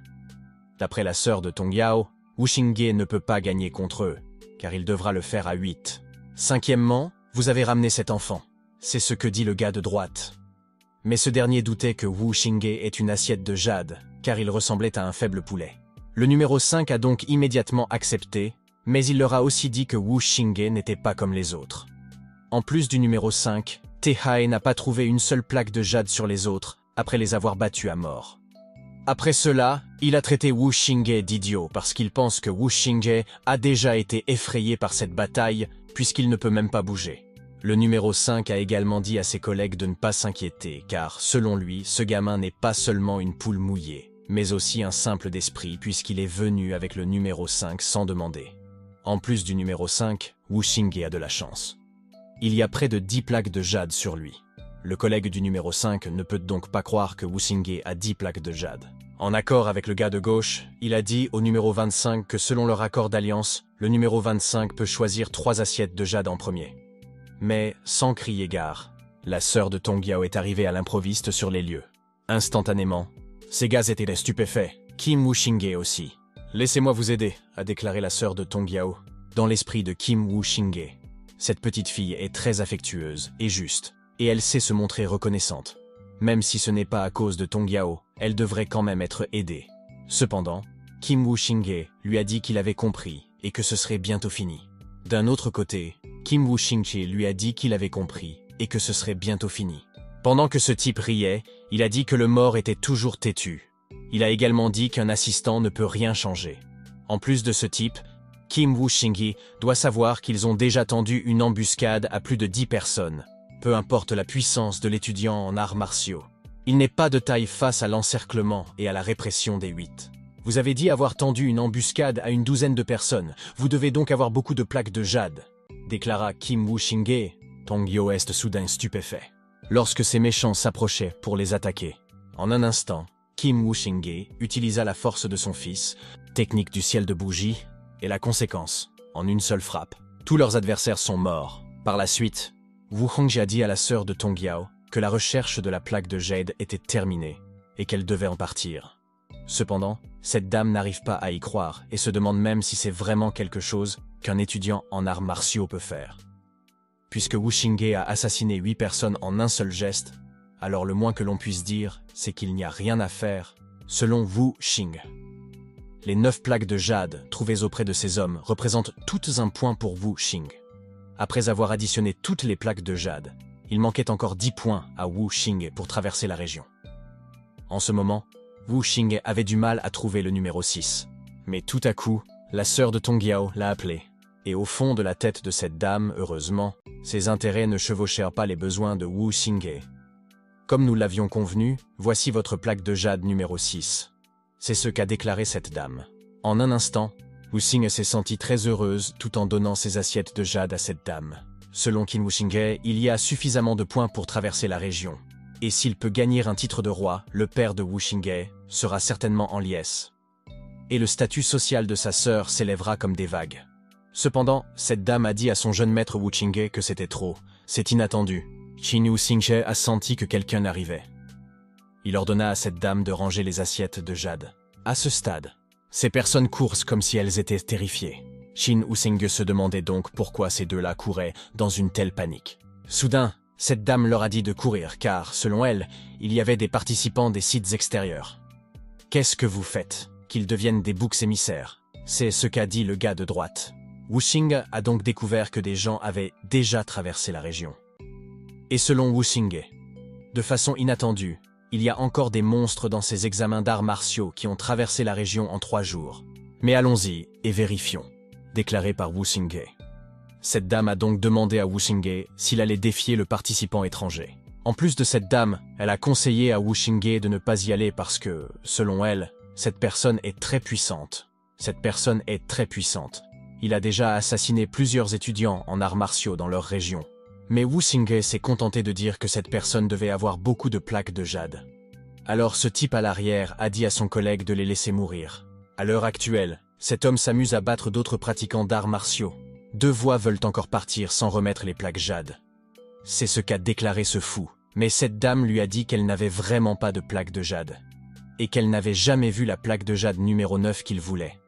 D'après la sœur de Tong Yao, Wu Xingye ne peut pas gagner contre eux, car il devra le faire à 8. Cinquièmement, vous avez ramené cet enfant. C'est ce que dit le gars de droite. Mais ce dernier doutait que Wu Xingye ait une assiette de jade, car il ressemblait à un faible poulet. Le numéro 5 a donc immédiatement accepté, mais il leur a aussi dit que Wu Xingye n'était pas comme les autres. En plus du numéro 5, Te Hai n'a pas trouvé une seule plaque de jade sur les autres, après les avoir battus à mort. Après cela, il a traité Wu Xingye d'idiot parce qu'il pense que Wu Xingye a déjà été effrayé par cette bataille puisqu'il ne peut même pas bouger. Le numéro 5 a également dit à ses collègues de ne pas s'inquiéter car, selon lui, ce gamin n'est pas seulement une poule mouillée, mais aussi un simple d'esprit puisqu'il est venu avec le numéro 5 sans demander. En plus du numéro 5, Wu Xingye a de la chance. Il y a près de 10 plaques de jade sur lui. Le collègue du numéro 5 ne peut donc pas croire que Wu Xingye a 10 plaques de jade. En accord avec le gars de gauche, il a dit au numéro 25 que selon leur accord d'alliance, le numéro 25 peut choisir 3 assiettes de jade en premier. Mais, sans crier gare, la sœur de Tong Yao est arrivée à l'improviste sur les lieux. Instantanément, ces gars étaient stupéfaits, Kim Wu Xingye aussi. « Laissez-moi vous aider », a déclaré la sœur de Tong Yao, dans l'esprit de Kim Wu Xingye. Cette petite fille est très affectueuse et juste, et elle sait se montrer reconnaissante. Même si ce n'est pas à cause de Tong Yao, elle devrait quand même être aidée. Cependant, Kim Wu Xingye lui a dit qu'il avait compris et que ce serait bientôt fini. D'un autre côté, Kim Wu Xingye lui a dit qu'il avait compris et que ce serait bientôt fini. Pendant que ce type riait, il a dit que le mort était toujours têtu. Il a également dit qu'un assistant ne peut rien changer. En plus de ce type, Kim Wu Xingye doit savoir qu'ils ont déjà tendu une embuscade à plus de 10 personnes. Peu importe la puissance de l'étudiant en arts martiaux. Il n'est pas de taille face à l'encerclement et à la répression des 8. Vous avez dit avoir tendu une embuscade à une douzaine de personnes. Vous devez donc avoir beaucoup de plaques de jade, déclara Kim Wu Xingye. Tong Yao est soudain stupéfait. Lorsque ces méchants s'approchaient pour les attaquer, en un instant, Kim Wu Xingye utilisa la force de son fils, technique du ciel de bougie, et la conséquence, en une seule frappe. Tous leurs adversaires sont morts. Par la suite, Wu Hongji a dit à la sœur de Tong Yao que la recherche de la plaque de jade était terminée et qu'elle devait en partir. Cependant, cette dame n'arrive pas à y croire et se demande même si c'est vraiment quelque chose qu'un étudiant en arts martiaux peut faire. Puisque Wu Xingye a assassiné 8 personnes en un seul geste, alors le moins que l'on puisse dire, c'est qu'il n'y a rien à faire, selon Wu Xing. Les 9 plaques de jade trouvées auprès de ces hommes représentent toutes un point pour Wu Xing. Après avoir additionné toutes les plaques de jade, il manquait encore 10 points à Wu Xingye pour traverser la région. En ce moment, Wu Xingye avait du mal à trouver le numéro 6. Mais tout à coup, la sœur de Tong Yao l'a appelé. Et au fond de la tête de cette dame, heureusement, ses intérêts ne chevauchèrent pas les besoins de Wu Xingye. Comme nous l'avions convenu, voici votre plaque de jade numéro 6. C'est ce qu'a déclaré cette dame. En un instant, Wu Xingye s'est sentie très heureuse tout en donnant ses assiettes de jade à cette dame. Selon Kim Wu Xingye, il y a suffisamment de points pour traverser la région. Et s'il peut gagner un titre de roi, le père de Wu Xingye sera certainement en liesse. Et le statut social de sa sœur s'élèvera comme des vagues. Cependant, cette dame a dit à son jeune maître Wu Xingye que c'était trop. C'est inattendu. Qin Wu Xingye a senti que quelqu'un arrivait. Il ordonna à cette dame de ranger les assiettes de jade. À ce stade, ces personnes courent comme si elles étaient terrifiées. Qin Wu Xingye se demandait donc pourquoi ces deux-là couraient dans une telle panique. Soudain, cette dame leur a dit de courir car, selon elle, il y avait des participants des sites extérieurs. « Qu'est-ce que vous faites ? Qu'ils deviennent des boucs émissaires ?» C'est ce qu'a dit le gars de droite. Wu Xingye a donc découvert que des gens avaient déjà traversé la région. Et selon Wu Xingye, de façon inattendue, il y a encore des monstres dans ces examens d'arts martiaux qui ont traversé la région en 3 jours. Mais allons-y et vérifions, déclaré par Wu Xingye. Cette dame a donc demandé à Wu Xingye s'il allait défier le participant étranger. En plus de cette dame, elle a conseillé à Wu Xingye de ne pas y aller parce que, selon elle, cette personne est très puissante. Cette personne est très puissante. Il a déjà assassiné plusieurs étudiants en arts martiaux dans leur région. Mais Wu Xingye s'est contenté de dire que cette personne devait avoir beaucoup de plaques de jade. Alors ce type à l'arrière a dit à son collègue de les laisser mourir. À l'heure actuelle, cet homme s'amuse à battre d'autres pratiquants d'arts martiaux. 2 voix veulent encore partir sans remettre les plaques jade. C'est ce qu'a déclaré ce fou. Mais cette dame lui a dit qu'elle n'avait vraiment pas de plaques de jade. et qu'elle n'avait jamais vu la plaque de jade numéro 9 qu'il voulait.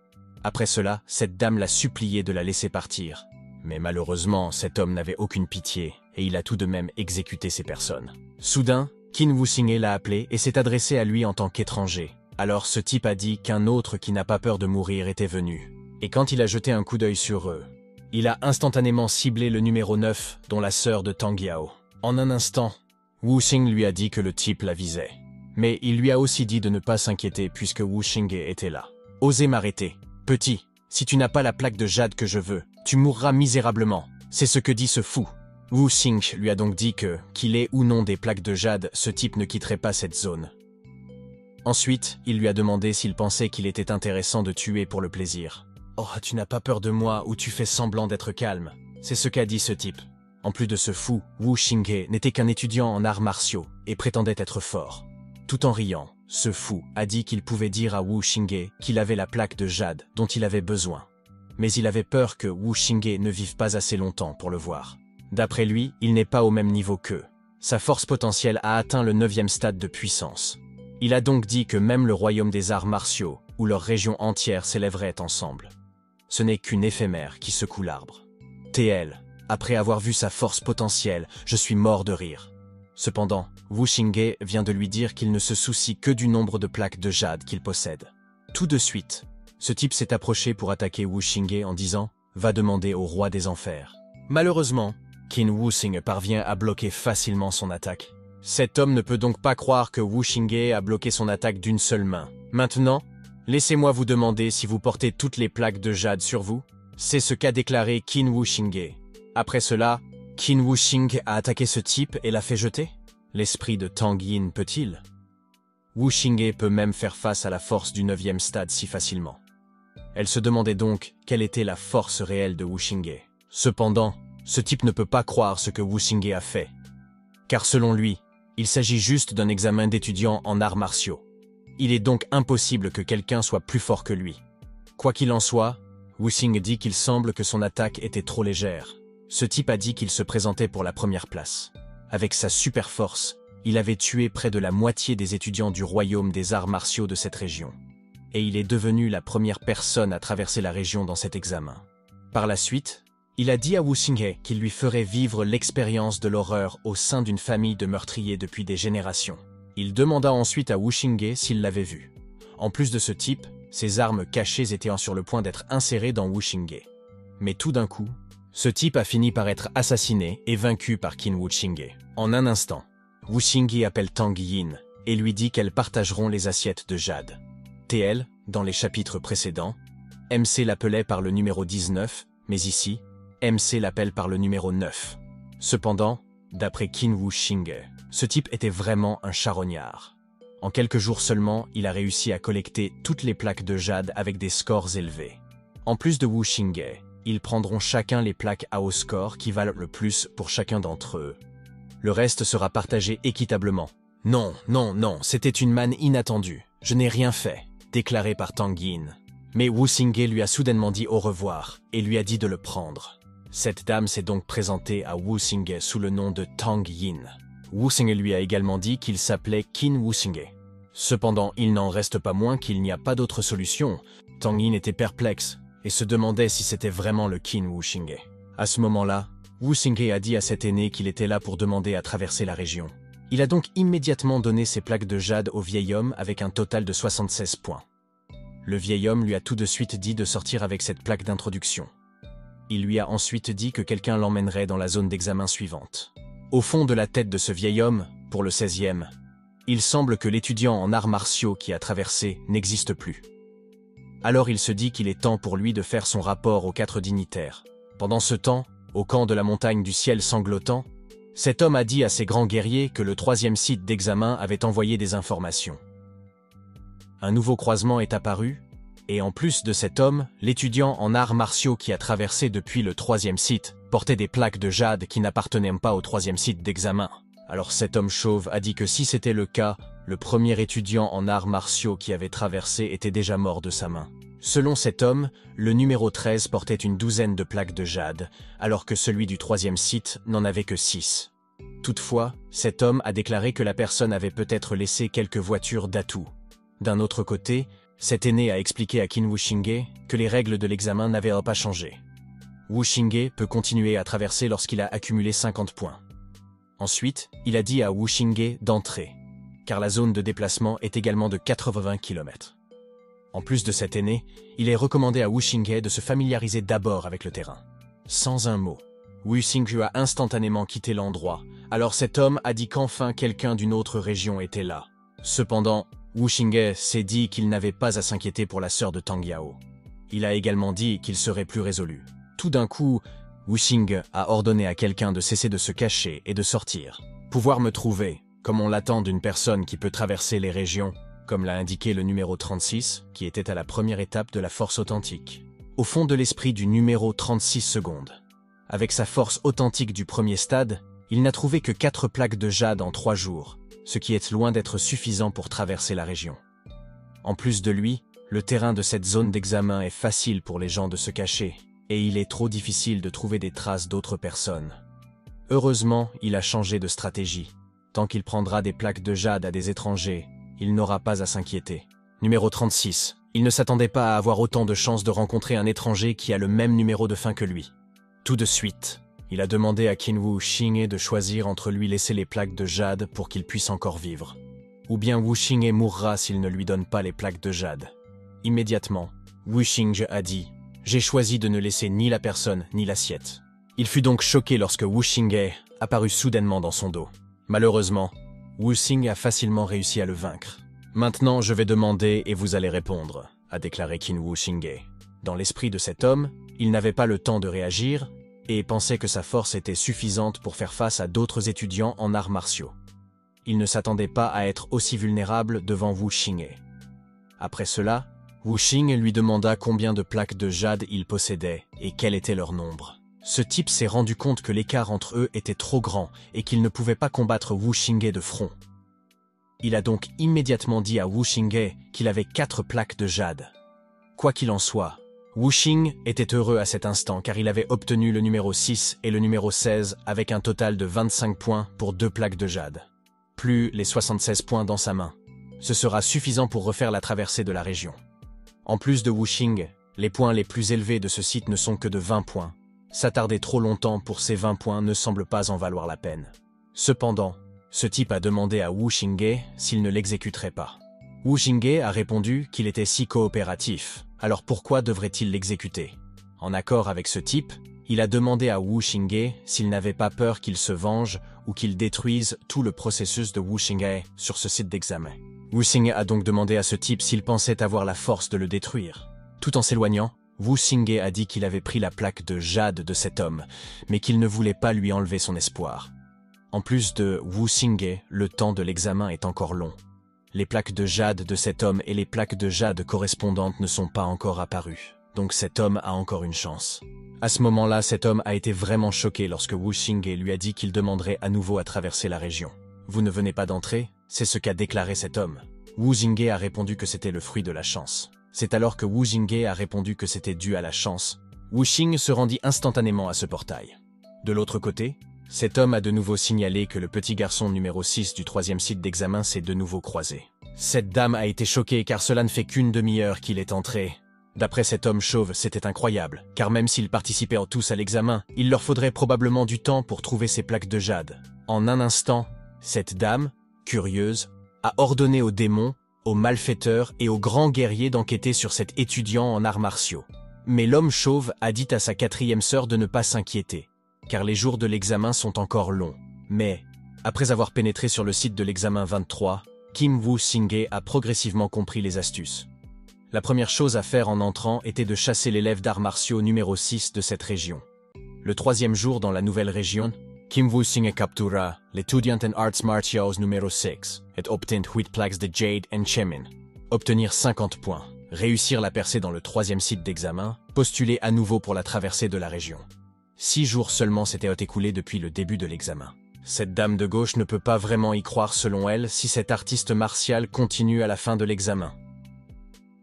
Après cela, cette dame l'a supplié de la laisser partir. Mais malheureusement, cet homme n'avait aucune pitié, et il a tout de même exécuté ces personnes. Soudain, Qin Wuxinghe l'a appelé et s'est adressé à lui en tant qu'étranger. Alors ce type a dit qu'un autre qui n'a pas peur de mourir était venu. Et quand il a jeté un coup d'œil sur eux, il a instantanément ciblé le numéro 9, dont la sœur de Tang Yao. En un instant, Wuxing lui a dit que le type la visait. Mais il lui a aussi dit de ne pas s'inquiéter puisque Wuxinghe était là. « Osez m'arrêter. Petit, si tu n'as pas la plaque de jade que je veux, tu mourras misérablement. C'est ce que dit ce fou. » Wuxing lui a donc dit que, qu'il ait ou non des plaques de jade, ce type ne quitterait pas cette zone. Ensuite, il lui a demandé s'il pensait qu'il était intéressant de tuer pour le plaisir. « Oh, tu n'as pas peur de moi ou tu fais semblant d'être calme. » C'est ce qu'a dit ce type. En plus de ce fou, Wuxinghe n'était qu'un étudiant en arts martiaux et prétendait être fort. Tout en riant, ce fou a dit qu'il pouvait dire à Wuxinghe qu'il avait la plaque de jade dont il avait besoin. Mais il avait peur que Wuxinghe ne vive pas assez longtemps pour le voir. D'après lui, il n'est pas au même niveau qu'eux. Sa force potentielle a atteint le 9e stade de puissance. Il a donc dit que même le royaume des arts martiaux, ou leur région entière s'élèverait ensemble. Ce n'est qu'une éphémère qui secoue l'arbre. TL, après avoir vu sa force potentielle, je suis mort de rire. Cependant, Wuxinghe vient de lui dire qu'il ne se soucie que du nombre de plaques de jade qu'il possède. Tout de suite, ce type s'est approché pour attaquer Wuxinghe en disant « Va demander au roi des enfers ». Malheureusement, Qin Wuxinghe parvient à bloquer facilement son attaque. Cet homme ne peut donc pas croire que Wuxinghe a bloqué son attaque d'une seule main. Maintenant, laissez-moi vous demander si vous portez toutes les plaques de jade sur vous. C'est ce qu'a déclaré Qin Wuxinghe. Après cela, Qin Wuxinghe a attaqué ce type et l'a fait jeter. L'esprit de Tang Yin peut-il? Wuxinghe peut même faire face à la force du 9e stade si facilement. Elle se demandait donc quelle était la force réelle de Wuxinghe. Cependant, ce type ne peut pas croire ce que Wuxinghe a fait. Car selon lui, il s'agit juste d'un examen d'étudiant en arts martiaux. Il est donc impossible que quelqu'un soit plus fort que lui. Quoi qu'il en soit, Wuxinghe dit qu'il semble que son attaque était trop légère. Ce type a dit qu'il se présentait pour la première place. Avec sa super force, il avait tué près de la moitié des étudiants du royaume des arts martiaux de cette région. Et il est devenu la première personne à traverser la région dans cet examen. Par la suite, il a dit à Wuxinghe qu'il lui ferait vivre l'expérience de l'horreur au sein d'une famille de meurtriers depuis des générations. Il demanda ensuite à Wuxinghe s'il l'avait vu. En plus de ce type, ses armes cachées étaient sur le point d'être insérées dans Wuxinghe. Mais tout d'un coup, ce type a fini par être assassiné et vaincu par Qin Wuxinghe. En un instant, Wuxinghe appelle Tang Yin et lui dit qu'elles partageront les assiettes de jade. TL, dans les chapitres précédents, MC l'appelait par le numéro 19, mais ici, MC l'appelle par le numéro 9. Cependant, d'après Qin Wuxinghe, ce type était vraiment un charognard. En quelques jours seulement, il a réussi à collecter toutes les plaques de jade avec des scores élevés. En plus de Wuxinghe, ils prendront chacun les plaques à haut score qui valent le plus pour chacun d'entre eux. Le reste sera partagé équitablement. Non, non, non, c'était une manne inattendue. Je n'ai rien fait, déclaré par Tang Yin. Mais Wuxinghe lui a soudainement dit au revoir et lui a dit de le prendre. Cette dame s'est donc présentée à Wuxinghe sous le nom de Tang Yin. Wuxinghe lui a également dit qu'il s'appelait Qin Wuxinghe. Cependant, il n'en reste pas moins qu'il n'y a pas d'autre solution. Tang Yin était perplexe et se demandait si c'était vraiment le Qin Wuxinghe. À ce moment-là, Wuxinghe a dit à cet aîné qu'il était là pour demander à traverser la région. Il a donc immédiatement donné ses plaques de jade au vieil homme avec un total de 76 points. Le vieil homme lui a tout de suite dit de sortir avec cette plaque d'introduction. Il lui a ensuite dit que quelqu'un l'emmènerait dans la zone d'examen suivante. Au fond de la tête de ce vieil homme, pour le 16e, il semble que l'étudiant en arts martiaux qui a traversé n'existe plus. Alors il se dit qu'il est temps pour lui de faire son rapport aux 4 dignitaires. Pendant ce temps, au camp de la montagne du ciel sanglotant, cet homme a dit à ses grands guerriers que le 3e site d'examen avait envoyé des informations. Un nouveau croisement est apparu, et en plus de cet homme, l'étudiant en arts martiaux qui a traversé depuis le 3e site portait des plaques de jade qui n'appartenaient pas au 3e site d'examen. Alors cet homme chauve a dit que si c'était le cas, le premier étudiant en arts martiaux qui avait traversé était déjà mort de sa main. Selon cet homme, le numéro 13 portait une douzaine de plaques de jade, alors que celui du 3e site n'en avait que 6. Toutefois, cet homme a déclaré que la personne avait peut-être laissé quelques voitures d'atout. D'un autre côté, cet aîné a expliqué à Qin Wuxinghe que les règles de l'examen n'avaient pas changé. Wuxinghe peut continuer à traverser lorsqu'il a accumulé 50 points. Ensuite, il a dit à Wuxinghe d'entrer, car la zone de déplacement est également de 80 km. En plus de cet aîné, il est recommandé à Wuxinghe de se familiariser d'abord avec le terrain. Sans un mot, Wuxinghe a instantanément quitté l'endroit, alors cet homme a dit qu'enfin quelqu'un d'une autre région était là. Cependant, Wuxinghe s'est dit qu'il n'avait pas à s'inquiéter pour la sœur de Tang Yao. Il a également dit qu'il serait plus résolu. Tout d'un coup, Wuxinghe a ordonné à quelqu'un de cesser de se cacher et de sortir. Pouvoir me trouver, comme on l'attend d'une personne qui peut traverser les régions, comme l'a indiqué le numéro 36, qui était à la première étape de la force authentique. Au fond de l'esprit du numéro 36 secondes. Avec sa force authentique du premier stade, il n'a trouvé que 4 plaques de jade en 3 jours, ce qui est loin d'être suffisant pour traverser la région. En plus de lui, le terrain de cette zone d'examen est facile pour les gens de se cacher, et il est trop difficile de trouver des traces d'autres personnes. Heureusement, il a changé de stratégie. Tant qu'il prendra des plaques de jade à des étrangers, il n'aura pas à s'inquiéter. Numéro 36. Il ne s'attendait pas à avoir autant de chances de rencontrer un étranger qui a le même numéro de fin que lui. Tout de suite, il a demandé à Qin Wuxinghe de choisir entre lui laisser les plaques de jade pour qu'il puisse encore vivre. Ou bien Wuxinghe mourra s'il ne lui donne pas les plaques de jade. Immédiatement, Wuxinghe a dit « J'ai choisi de ne laisser ni la personne ni l'assiette ». Il fut donc choqué lorsque Wuxinghe apparut soudainement dans son dos. Malheureusement, Wuxinghe a facilement réussi à le vaincre. « Maintenant, je vais demander et vous allez répondre », a déclaré Qin Wuxinghe. Dans l'esprit de cet homme, il n'avait pas le temps de réagir et pensait que sa force était suffisante pour faire face à d'autres étudiants en arts martiaux. Il ne s'attendait pas à être aussi vulnérable devant Wuxinghe. Après cela, Wuxinghe lui demanda combien de plaques de jade il possédait et quel était leur nombre. Ce type s'est rendu compte que l'écart entre eux était trop grand et qu'il ne pouvait pas combattre Wuxinghe de front. Il a donc immédiatement dit à Wuxinghe qu'il avait 4 plaques de jade. Quoi qu'il en soit, Wuxinghe était heureux à cet instant car il avait obtenu le numéro 6 et le numéro 16 avec un total de 25 points pour 2 plaques de jade. Plus les 76 points dans sa main. Ce sera suffisant pour refaire la traversée de la région. En plus de Wuxinghe, les points les plus élevés de ce site ne sont que de 20 points. S'attarder trop longtemps pour ces 20 points ne semble pas en valoir la peine. Cependant, ce type a demandé à Wuxinghe s'il ne l'exécuterait pas. Wuxinghe a répondu qu'il était si coopératif, alors pourquoi devrait-il l'exécuter? En accord avec ce type, il a demandé à Wuxinghe s'il n'avait pas peur qu'il se venge ou qu'il détruise tout le processus de Wuxinghe sur ce site d'examen. Wuxinghe a donc demandé à ce type s'il pensait avoir la force de le détruire. Tout en s'éloignant, Wuxinghe a dit qu'il avait pris la plaque de jade de cet homme, mais qu'il ne voulait pas lui enlever son espoir. En plus de Wuxinghe, le temps de l'examen est encore long. Les plaques de jade de cet homme et les plaques de jade correspondantes ne sont pas encore apparues, donc cet homme a encore une chance. À ce moment-là, cet homme a été vraiment choqué lorsque Wuxinghe lui a dit qu'il demanderait à nouveau à traverser la région. « Vous ne venez pas d'entrer ?» C'est ce qu'a déclaré cet homme. Wuxinghe a répondu que c'était le fruit de la chance. C'est alors que Wuxinghe a répondu que c'était dû à la chance. Wuxinghe se rendit instantanément à ce portail. De l'autre côté, cet homme a de nouveau signalé que le petit garçon numéro 6 du 3e site d'examen s'est de nouveau croisé. Cette dame a été choquée car cela ne fait qu'une demi-heure qu'il est entré. D'après cet homme chauve, c'était incroyable, car même s'ils participaient tous à l'examen, il leur faudrait probablement du temps pour trouver ces plaques de jade. En un instant, cette dame, curieuse, a ordonné aux démons, aux malfaiteurs et aux grands guerriers d'enquêter sur cet étudiant en arts martiaux. Mais l'homme chauve a dit à sa 4e sœur de ne pas s'inquiéter, car les jours de l'examen sont encore longs. Mais, après avoir pénétré sur le site de l'examen 23, Qin Wuxinghe a progressivement compris les astuces. La première chose à faire en entrant était de chasser l'élève d'arts martiaux numéro 6 de cette région. Le 3e jour dans la nouvelle région, Qin Wuxinghe captura l'étudiant en arts martiaux numéro 6 et obtint 8 plaques de jade and chemin. Obtenir 50 points, réussir la percée dans le 3e site d'examen, postuler à nouveau pour la traversée de la région. 6 jours seulement s'étaient écoulés depuis le début de l'examen. Cette dame de gauche ne peut pas vraiment y croire selon elle si cet artiste martial continue à la fin de l'examen.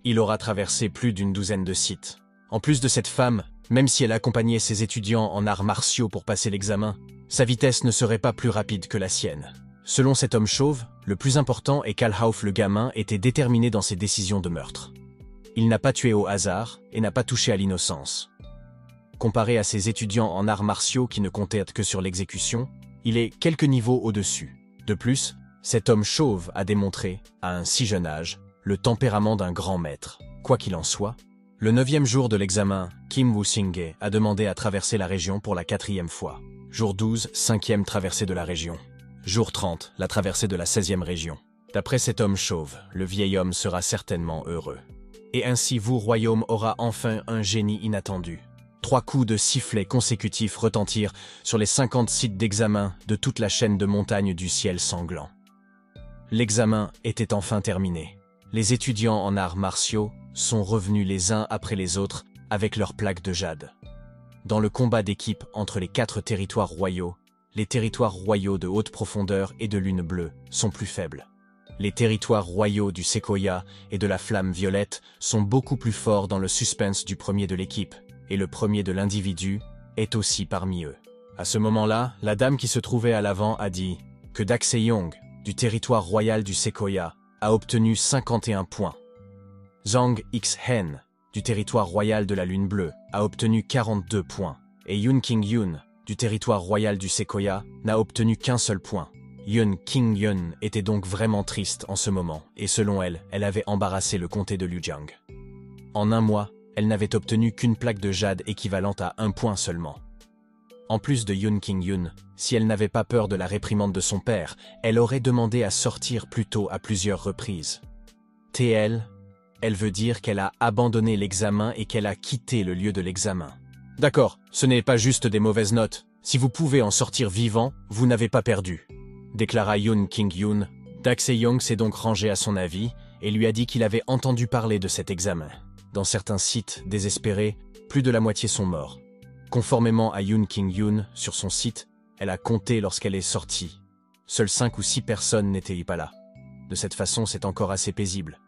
Il aura traversé plus d'une douzaine de sites. En plus de cette femme, même si elle accompagnait ses étudiants en arts martiaux pour passer l'examen, sa vitesse ne serait pas plus rapide que la sienne. Selon cet homme chauve, le plus important est qu'Alhauf le gamin était déterminé dans ses décisions de meurtre. Il n'a pas tué au hasard et n'a pas touché à l'innocence. Comparé à ses étudiants en arts martiaux qui ne comptaient que sur l'exécution, il est quelques niveaux au-dessus. De plus, cet homme chauve a démontré, à un si jeune âge, le tempérament d'un grand maître. Quoi qu'il en soit, le 9e jour de l'examen, Kim Woo-singye a demandé à traverser la région pour la 4e fois. Jour 12, 5e traversée de la région. Jour 30, la traversée de la 16e région. D'après cet homme chauve, le vieil homme sera certainement heureux. Et ainsi Wu royaume aura enfin un génie inattendu. 3 coups de sifflet consécutifs retentirent sur les 50 sites d'examen de toute la chaîne de montagnes du ciel sanglant. L'examen était enfin terminé. Les étudiants en arts martiaux sont revenus les uns après les autres avec leurs plaques de jade. Dans le combat d'équipe entre les 4 territoires royaux, les territoires royaux de haute profondeur et de lune bleue sont plus faibles. Les territoires royaux du séquoia et de la flamme violette sont beaucoup plus forts dans le suspense du premier de l'équipe, et le premier de l'individu est aussi parmi eux. À ce moment-là, la dame qui se trouvait à l'avant a dit que Daxeyong, du territoire royal du séquoia, a obtenu 51 points. Zhang X-hen, du territoire royal de la lune bleue, a obtenu 42 points, et Yun King-yun, du territoire royal du séquoia, n'a obtenu qu'un seul point. Yun King-yun était donc vraiment triste en ce moment, et selon elle, elle avait embarrassé le comté de Liujiang. En un mois, elle n'avait obtenu qu'une plaque de jade équivalente à 1 point seulement. En plus de Yun King-yun, si elle n'avait pas peur de la réprimande de son père, elle aurait demandé à sortir plus tôt à plusieurs reprises. TL, elle veut dire qu'elle a abandonné l'examen et qu'elle a quitté le lieu de l'examen. D'accord, ce n'est pas juste des mauvaises notes. Si vous pouvez en sortir vivant, vous n'avez pas perdu, déclara Yun King-yun. Daxeyong s'est donc rangé à son avis et lui a dit qu'il avait entendu parler de cet examen. Dans certains sites désespérés, plus de la moitié sont morts. Conformément à Yun King-yun, sur son site, elle a compté lorsqu'elle est sortie. Seules 5 ou 6 personnes n'étaient pas là. De cette façon, c'est encore assez paisible.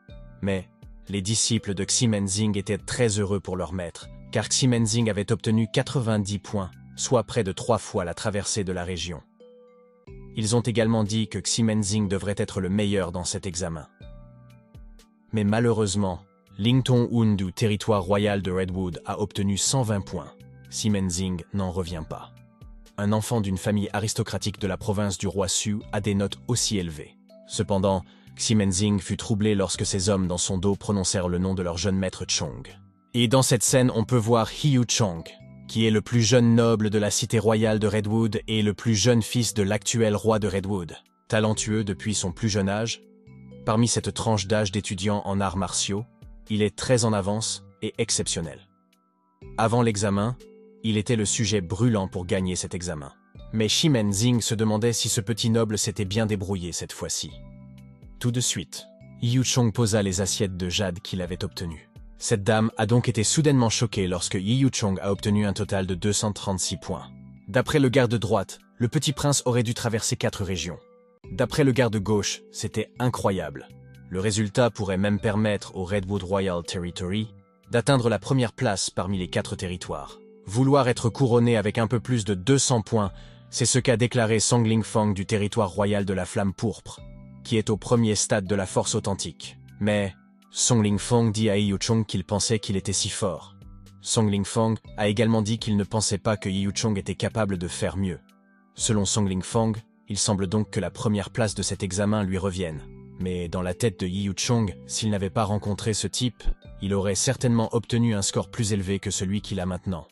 Mais les disciples de Ximenzing étaient très heureux pour leur maître, car Ximenzing avait obtenu 90 points, soit près de 3 fois la traversée de la région. Ils ont également dit que Ximenzing devrait être le meilleur dans cet examen. Mais malheureusement, Ling Tong-un du territoire royal de Redwood a obtenu 120 points. Ximenzing n'en revient pas. Un enfant d'une famille aristocratique de la province du roi Su a des notes aussi élevées. Cependant, Ximenzing fut troublé lorsque ses hommes dans son dos prononcèrent le nom de leur jeune maître Chong. Et dans cette scène, on peut voir Hiyu Chong, qui est le plus jeune noble de la cité royale de Redwood et le plus jeune fils de l'actuel roi de Redwood. Talentueux depuis son plus jeune âge, parmi cette tranche d'âge d'étudiants en arts martiaux, il est très en avance et exceptionnel. Avant l'examen, il était le sujet brûlant pour gagner cet examen. Mais Ximenzing se demandait si ce petit noble s'était bien débrouillé cette fois-ci. Tout de suite, Hiyu Chong posa les assiettes de jade qu'il avait obtenues. Cette dame a donc été soudainement choquée lorsque Hiyu Chong a obtenu un total de 236 points. D'après le garde droite, le petit prince aurait dû traverser 4 régions. D'après le garde gauche, c'était incroyable. Le résultat pourrait même permettre au Redwood Royal Territory d'atteindre la première place parmi les 4 territoires. Vouloir être couronné avec un peu plus de 200 points, c'est ce qu'a déclaré Song Lingfeng du territoire royal de la flamme pourpre, qui est au premier stade de la force authentique. Mais Song Lingfeng dit à Hiyu Chong qu'il pensait qu'il était si fort. Song Lingfeng a également dit qu'il ne pensait pas que Hiyu Chong était capable de faire mieux. Selon Song Lingfeng, il semble donc que la première place de cet examen lui revienne. Mais dans la tête de Hiyu Chong, s'il n'avait pas rencontré ce type, il aurait certainement obtenu un score plus élevé que celui qu'il a maintenant.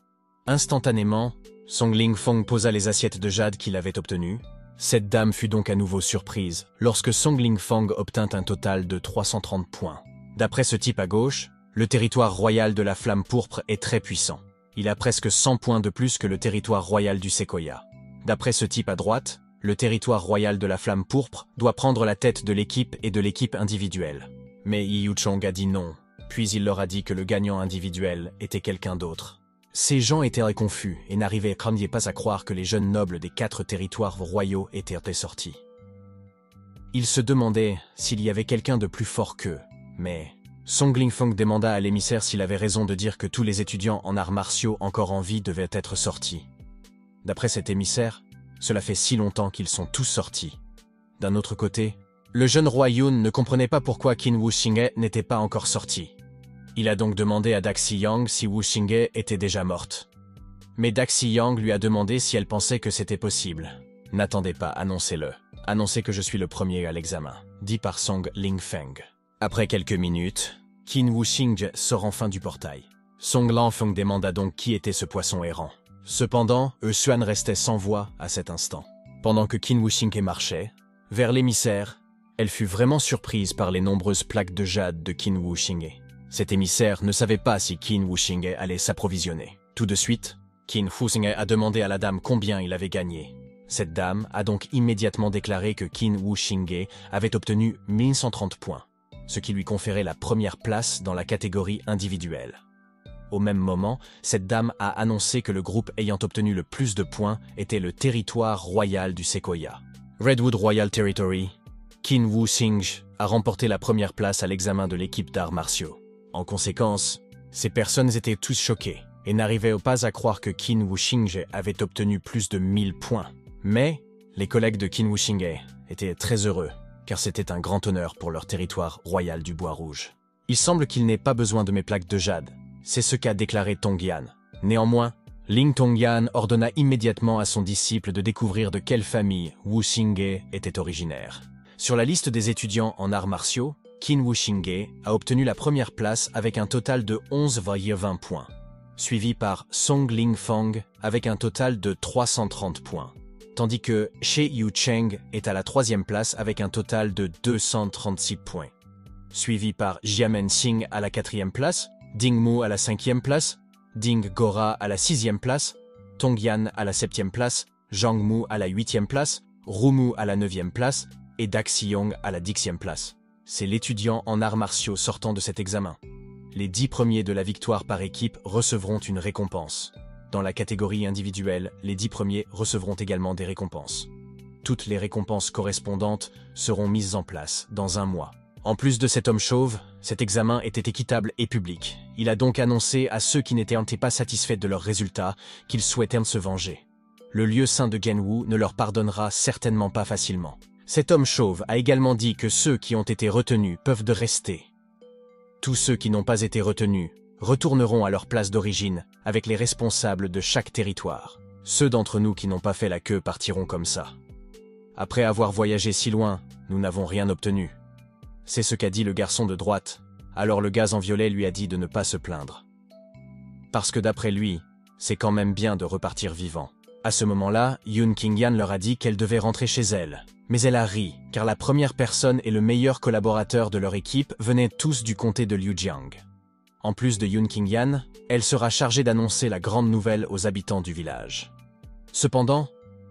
Instantanément, Song Lingfeng posa les assiettes de jade qu'il avait obtenues. Cette dame fut donc à nouveau surprise lorsque Song Lingfeng obtint un total de 330 points. D'après ce type à gauche, le territoire royal de la flamme pourpre est très puissant. Il a presque 100 points de plus que le territoire royal du séquoia. D'après ce type à droite, le territoire royal de la flamme pourpre doit prendre la tête de l'équipe et de l'équipe individuelle. Mais Hiyu Chong a dit non, puis il leur a dit que le gagnant individuel était quelqu'un d'autre. Ces gens étaient confus et n'arrivaient pas à croire que les jeunes nobles des 4 territoires royaux étaient sortis. Ils se demandaient s'il y avait quelqu'un de plus fort qu'eux, mais Song Lingfeng demanda à l'émissaire s'il avait raison de dire que tous les étudiants en arts martiaux encore en vie devaient être sortis. D'après cet émissaire, cela fait si longtemps qu'ils sont tous sortis. D'un autre côté, le jeune roi Yun ne comprenait pas pourquoi Qin Wuxinghe n'était pas encore sorti. Il a donc demandé à Daxi Yang si Wuxinghe était déjà morte. Mais Daxi Yang lui a demandé si elle pensait que c'était possible. « N'attendez pas, annoncez-le. Annoncez que je suis le premier à l'examen », dit par Song Lingfeng. Après quelques minutes, Qin Wuxinghe sort enfin du portail. Song Lanfeng demanda donc qui était ce poisson errant. Cependant, Xuan restait sans voix à cet instant. Pendant que Qin Wuxinghe marchait vers l'émissaire, elle fut vraiment surprise par les nombreuses plaques de jade de Qin Wuxinghe. Cet émissaire ne savait pas si Qin Wuxinghe allait s'approvisionner. Tout de suite, Qin Wuxinghe a demandé à la dame combien il avait gagné. Cette dame a donc immédiatement déclaré que Qin Wuxinghe avait obtenu 1130 points, ce qui lui conférait la première place dans la catégorie individuelle. Au même moment, cette dame a annoncé que le groupe ayant obtenu le plus de points était le territoire royal du Sequoia. Redwood Royal Territory, Qin Wuxinghe a remporté la première place à l'examen de l'équipe d'arts martiaux. En conséquence, ces personnes étaient tous choquées et n'arrivaient pas à croire que Qin Wuxinghe avait obtenu plus de 1000 points. Mais les collègues de Qin Wuxinghe étaient très heureux, car c'était un grand honneur pour leur territoire royal du Bois Rouge. Il semble qu'il n'ait pas besoin de mes plaques de jade. C'est ce qu'a déclaré Tongyan. Néanmoins, Ling Tongyan ordonna immédiatement à son disciple de découvrir de quelle famille Wuxinghe était originaire. Sur la liste des étudiants en arts martiaux, Qin Wuxinghe a obtenu la première place avec un total de 11,20 points, suivi par Song Lingfeng avec un total de 330 points, tandis que She Yucheng est à la troisième place avec un total de 236 points, suivi par Jiamen Xing à la quatrième place, Ding Mu à la cinquième place, Ding Gora à la sixième place, Tongyan à la septième place, Zhang Mu à la huitième place, Rumu à la neuvième place et Daxi Yang à la 10e place. C'est l'étudiant en arts martiaux sortant de cet examen. Les 10 premiers de la victoire par équipe recevront une récompense. Dans la catégorie individuelle, les 10 premiers recevront également des récompenses. Toutes les récompenses correspondantes seront mises en place dans un mois. En plus de cet homme chauve, cet examen était équitable et public. Il a donc annoncé à ceux qui n'étaient pas satisfaits de leurs résultats qu'ils souhaitaient se venger. Le lieu saint de Genwu ne leur pardonnera certainement pas facilement. Cet homme chauve a également dit que ceux qui ont été retenus peuvent rester. Tous ceux qui n'ont pas été retenus retourneront à leur place d'origine avec les responsables de chaque territoire. Ceux d'entre nous qui n'ont pas fait la queue partiront comme ça. Après avoir voyagé si loin, nous n'avons rien obtenu. C'est ce qu'a dit le garçon de droite. Alors le gaz en violet lui a dit de ne pas se plaindre. Parce que d'après lui, c'est quand même bien de repartir vivant. À ce moment-là, Yun Qingyan leur a dit qu'elle devait rentrer chez elle. Mais elle a ri, car la première personne et le meilleur collaborateur de leur équipe venaient tous du comté de Liujiang. En plus de Yun Qingyan, elle sera chargée d'annoncer la grande nouvelle aux habitants du village. Cependant,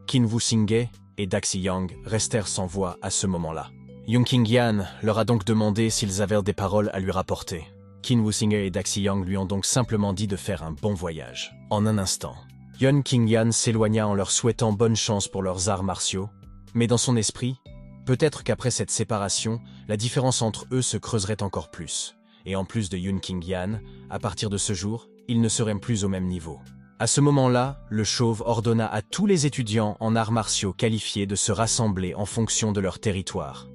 Qin Wuxinghe et Daxi Yang restèrent sans voix à ce moment-là. Yun Qingyan leur a donc demandé s'ils avaient des paroles à lui rapporter. Qin Wuxinghe et Daxi Yang lui ont donc simplement dit de faire un bon voyage. En un instant, Yun Qingyan s'éloigna en leur souhaitant bonne chance pour leurs arts martiaux, mais dans son esprit, peut-être qu'après cette séparation, la différence entre eux se creuserait encore plus. Et en plus de Yun Qingyan, à partir de ce jour, ils ne seraient plus au même niveau. À ce moment-là, le chauve ordonna à tous les étudiants en arts martiaux qualifiés de se rassembler en fonction de leur territoire.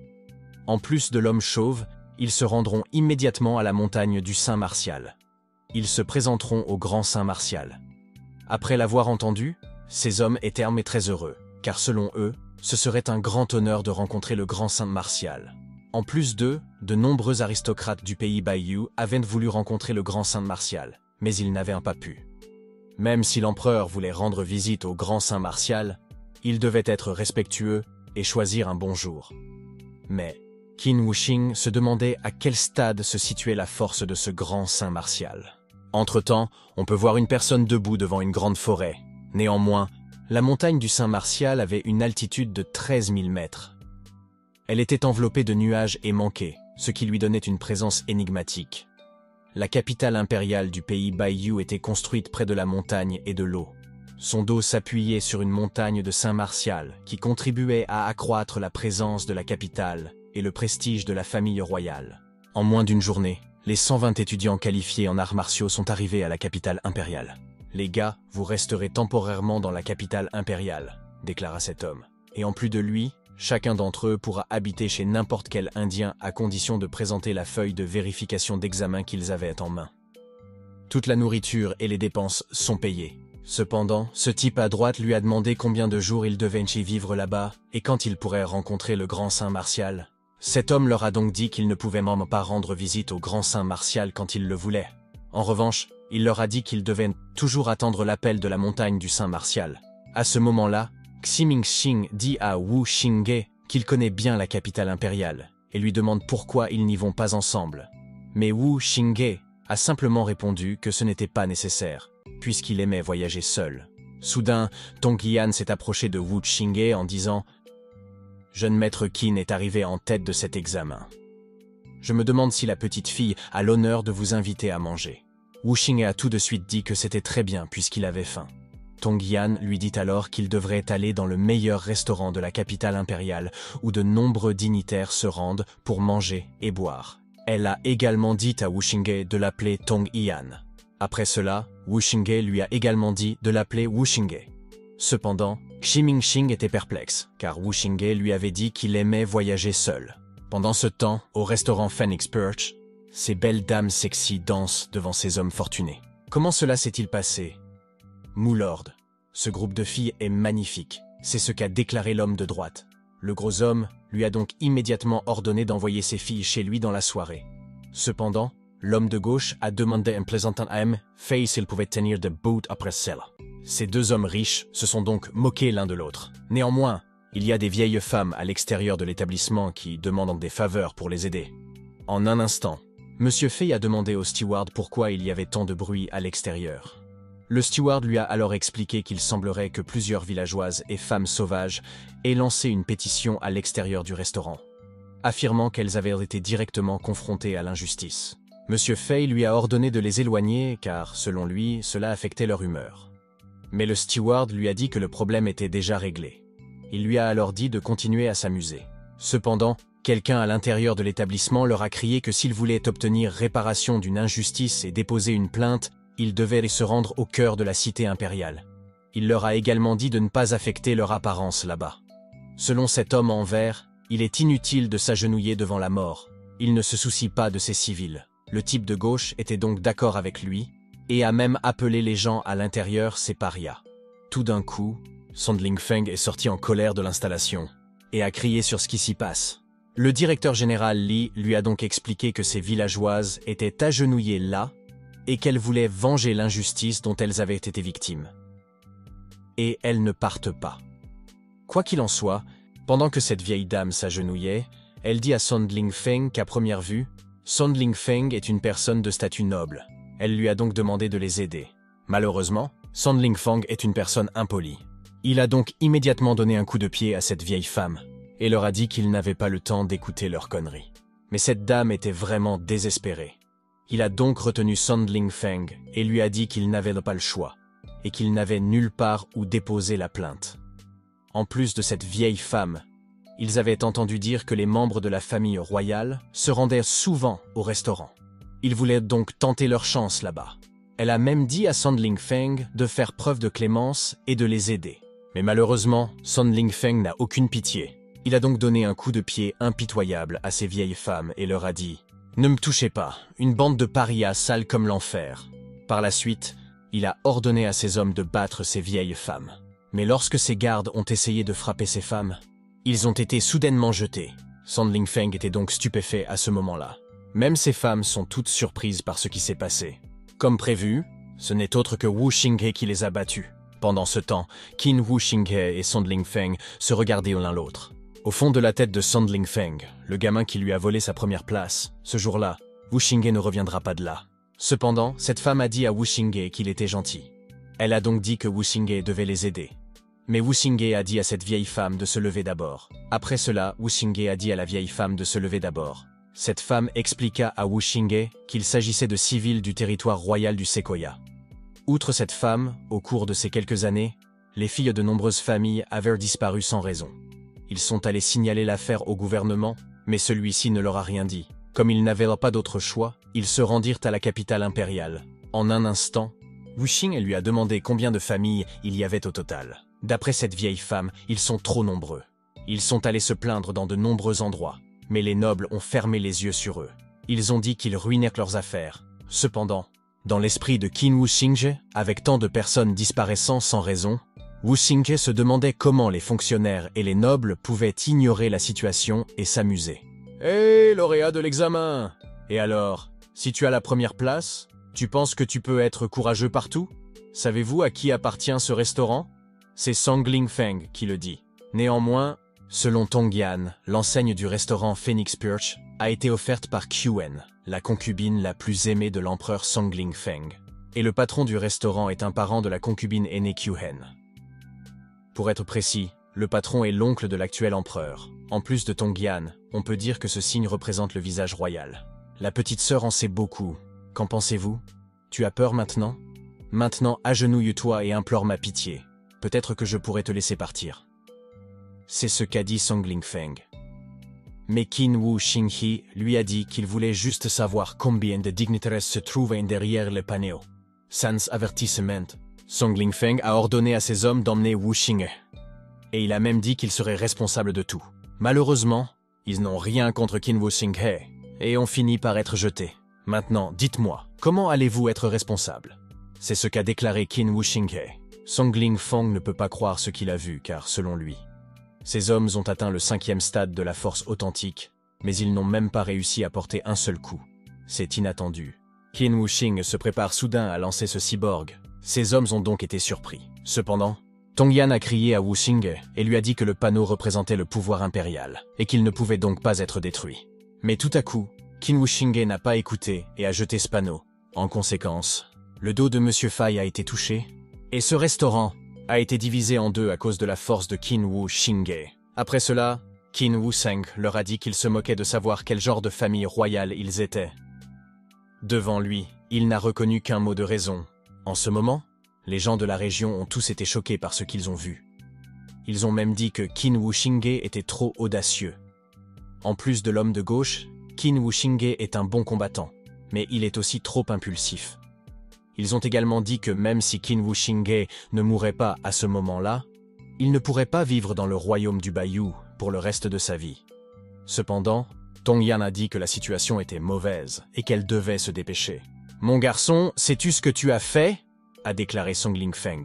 En plus de l'homme chauve, ils se rendront immédiatement à la montagne du Saint Martial. Ils se présenteront au Grand Saint Martial. Après l'avoir entendu, ces hommes étaient très heureux, car selon eux, ce serait un grand honneur de rencontrer le Grand Saint Martial. En plus d'eux, de nombreux aristocrates du pays Baiyu avaient voulu rencontrer le Grand Saint Martial, mais ils n'avaient pas pu. Même si l'empereur voulait rendre visite au Grand Saint Martial, il devait être respectueux et choisir un bon jour. Mais Qin Wuxinghe se demandait à quel stade se situait la force de ce Grand Saint Martial. Entre-temps, on peut voir une personne debout devant une grande forêt. Néanmoins, la montagne du Saint Martial avait une altitude de 13 000 mètres. Elle était enveloppée de nuages et manquée, ce qui lui donnait une présence énigmatique. La capitale impériale du pays Baiyu était construite près de la montagne et de l'eau. Son dos s'appuyait sur une montagne de Saint Martial qui contribuait à accroître la présence de la capitale et le prestige de la famille royale. En moins d'une journée, les 120 étudiants qualifiés en arts martiaux sont arrivés à la capitale impériale. « Les gars, vous resterez temporairement dans la capitale impériale », déclara cet homme. Et en plus de lui, Chacun d'entre eux pourra habiter chez n'importe quel Indien à condition de présenter la feuille de vérification d'examen qu'ils avaient en main. Toute la nourriture et les dépenses sont payées. Cependant, ce type à droite lui a demandé combien de jours il devait y vivre là-bas et quand il pourrait rencontrer le grand saint Martial. Cet homme leur a donc dit qu'il ne pouvait même pas rendre visite au grand saint Martial quand il le voulait. En revanche, il leur a dit qu'ils devaient toujours attendre l'appel de la montagne du saint Martial. À ce moment-là, Ximing dit à Wu Xingye qu'il connaît bien la capitale impériale et lui demande pourquoi ils n'y vont pas ensemble. Mais Wu Xingye a simplement répondu que ce n'était pas nécessaire, puisqu'il aimait voyager seul. Soudain, Tong Yan s'est approché de Wu Xingye en disant « Jeune maître Qin est arrivé en tête de cet examen. Je me demande si la petite fille a l'honneur de vous inviter à manger. » Wu Xingye a tout de suite dit que c'était très bien puisqu'il avait faim. Tong Yan lui dit alors qu'il devrait aller dans le meilleur restaurant de la capitale impériale où de nombreux dignitaires se rendent pour manger et boire. Elle a également dit à Wu Xingye de l'appeler Tong Yan. Après cela, Wu Xingye lui a également dit de l'appeler Wu Xingye. Cependant, Ximing était perplexe, car Wu Xingye lui avait dit qu'il aimait voyager seul. Pendant ce temps, au restaurant Phoenix Perch, ces belles dames sexy dansent devant ces hommes fortunés. Comment cela s'est-il passé? Moulord, ce groupe de filles est magnifique, c'est ce qu'a déclaré l'homme de droite. Le gros homme lui a donc immédiatement ordonné d'envoyer ses filles chez lui dans la soirée. Cependant, l'homme de gauche a demandé un plaisantant à M. Fay s'il pouvait tenir debout après cela. Ces deux hommes riches se sont donc moqués l'un de l'autre. Néanmoins, il y a des vieilles femmes à l'extérieur de l'établissement qui demandent des faveurs pour les aider. En un instant, M. Fay a demandé au steward pourquoi il y avait tant de bruit à l'extérieur. Le steward lui a alors expliqué qu'il semblerait que plusieurs villageoises et femmes sauvages aient lancé une pétition à l'extérieur du restaurant, affirmant qu'elles avaient été directement confrontées à l'injustice. M. Fay lui a ordonné de les éloigner car, selon lui, cela affectait leur humeur. Mais le steward lui a dit que le problème était déjà réglé. Il lui a alors dit de continuer à s'amuser. Cependant, quelqu'un à l'intérieur de l'établissement leur a crié que s'ils voulaient obtenir réparation d'une injustice et déposer une plainte, ils devaient se rendre au cœur de la cité impériale. Il leur a également dit de ne pas affecter leur apparence là-bas. Selon cet homme en vert, il est inutile de s'agenouiller devant la mort. Il ne se soucie pas de ses civils. Le type de gauche était donc d'accord avec lui et a même appelé les gens à l'intérieur ses parias. Tout d'un coup, Sondling Feng est sorti en colère de l'installation et a crié sur ce qui s'y passe. Le directeur général Li lui a donc expliqué que ces villageoises étaient agenouillées là et qu'elles voulaient venger l'injustice dont elles avaient été victimes. Et elles ne partent pas. Quoi qu'il en soit, pendant que cette vieille dame s'agenouillait, elle dit à Sondling Feng qu'à première vue, Sondling Feng est une personne de statut noble. Elle lui a donc demandé de les aider. Malheureusement, Sondling Feng est une personne impolie. Il a donc immédiatement donné un coup de pied à cette vieille femme et leur a dit qu'il n'avait pas le temps d'écouter leurs conneries. Mais cette dame était vraiment désespérée. Il a donc retenu Sondling Feng et lui a dit qu'il n'avait pas le choix et qu'il n'avait nulle part où déposer la plainte. En plus de cette vieille femme, ils avaient entendu dire que les membres de la famille royale se rendaient souvent au restaurant. Ils voulaient donc tenter leur chance là-bas. Elle a même dit à Sondling Feng de faire preuve de clémence et de les aider. Mais malheureusement, Sondling Feng n'a aucune pitié. Il a donc donné un coup de pied impitoyable à ces vieilles femmes et leur a dit « Ne me touchez pas, une bande de parias sales comme l'enfer. » Par la suite, il a ordonné à ses hommes de battre ces vieilles femmes. Mais lorsque ses gardes ont essayé de frapper ces femmes, ils ont été soudainement jetés. Sondling Feng était donc stupéfait à ce moment-là. Même ces femmes sont toutes surprises par ce qui s'est passé. Comme prévu, ce n'est autre que Wu Xingye qui les a battus. Pendant ce temps, Qin Wu Xingye et Sondling Feng se regardaient l'un l'autre. Au fond de la tête de Sondling Feng, le gamin qui lui a volé sa première place, ce jour-là, Wu Xingye ne reviendra pas de là. Cependant, cette femme a dit à Wu Xingye qu'il était gentil. Elle a donc dit que Wu Xingye devait les aider. Mais Wu Xingye a dit à cette vieille femme de se lever d'abord. Après cela, Wu Xingye a dit à la vieille femme de se lever d'abord. Cette femme expliqua à Wu Xingye qu'il s'agissait de civils du territoire royal du Sequoia. Outre cette femme, au cours de ces quelques années, les filles de nombreuses familles avaient disparu sans raison. Ils sont allés signaler l'affaire au gouvernement, mais celui-ci ne leur a rien dit. Comme ils n'avaient pas d'autre choix, ils se rendirent à la capitale impériale. En un instant, Wu Xingye lui a demandé combien de familles il y avait au total. D'après cette vieille femme, ils sont trop nombreux. Ils sont allés se plaindre dans de nombreux endroits, mais les nobles ont fermé les yeux sur eux. Ils ont dit qu'ils ruinèrent leurs affaires. Cependant, dans l'esprit de Qin Wuxingye, avec tant de personnes disparaissant sans raison, Wuxingye se demandait comment les fonctionnaires et les nobles pouvaient ignorer la situation et s'amuser. « Hé, lauréat de l'examen! Et alors, si tu as la première place, tu penses que tu peux être courageux partout? Savez-vous à qui appartient ce restaurant? C'est Songling Feng qui le dit. Néanmoins, selon Tongyan, l'enseigne du restaurant Phoenix Perch a été offerte par Quen, la concubine la plus aimée de l'empereur Songling Feng. Et le patron du restaurant est un parent de la concubine aînée Quen. Pour être précis, le patron est l'oncle de l'actuel empereur. En plus de Tongyan, on peut dire que ce signe représente le visage royal. La petite sœur en sait beaucoup. Qu'en pensez-vous? Tu as peur maintenant? Maintenant, agenouille-toi et implore ma pitié. Peut-être que je pourrais te laisser partir. C'est ce qu'a dit Songling Feng. Mais Qin Wuxingye lui a dit qu'il voulait juste savoir combien de dignitaires se trouvaient derrière le panneau. Sans avertissement, Songling Feng a ordonné à ses hommes d'emmener Wuxingye. Et il a même dit qu'il serait responsable de tout. Malheureusement, ils n'ont rien contre Qin Wuxingye et ont fini par être jetés. Maintenant, dites-moi, comment allez-vous être responsable? C'est ce qu'a déclaré Qin Wuxingye. Songling Feng ne peut pas croire ce qu'il a vu car, selon lui, ces hommes ont atteint le 5e stade de la force authentique, mais ils n'ont même pas réussi à porter un seul coup. C'est inattendu. Qin Wuxingye se prépare soudain à lancer ce cyborg. Ces hommes ont donc été surpris. Cependant, Tongyan a crié à Wuxingye et lui a dit que le panneau représentait le pouvoir impérial et qu'il ne pouvait donc pas être détruit. Mais tout à coup, Qin Wuxingye n'a pas écouté et a jeté ce panneau. En conséquence, le dos de Monsieur Fai a été touché et ce restaurant a été divisé en deux à cause de la force de Qin Wuxingye. Après cela, Qin Wuxing leur a dit qu'il se moquait de savoir quel genre de famille royale ils étaient. Devant lui, il n'a reconnu qu'un mot de raison. En ce moment, les gens de la région ont tous été choqués par ce qu'ils ont vu. Ils ont même dit que Qin Wuxingye était trop audacieux. En plus de l'homme de gauche, Qin Wuxingye est un bon combattant, mais il est aussi trop impulsif. Ils ont également dit que même si Qin Wuxingye ne mourrait pas à ce moment-là, il ne pourrait pas vivre dans le royaume du Bayou pour le reste de sa vie. Cependant, Tongyan a dit que la situation était mauvaise et qu'elle devait se dépêcher. « Mon garçon, sais-tu ce que tu as fait ?» a déclaré Songling Feng.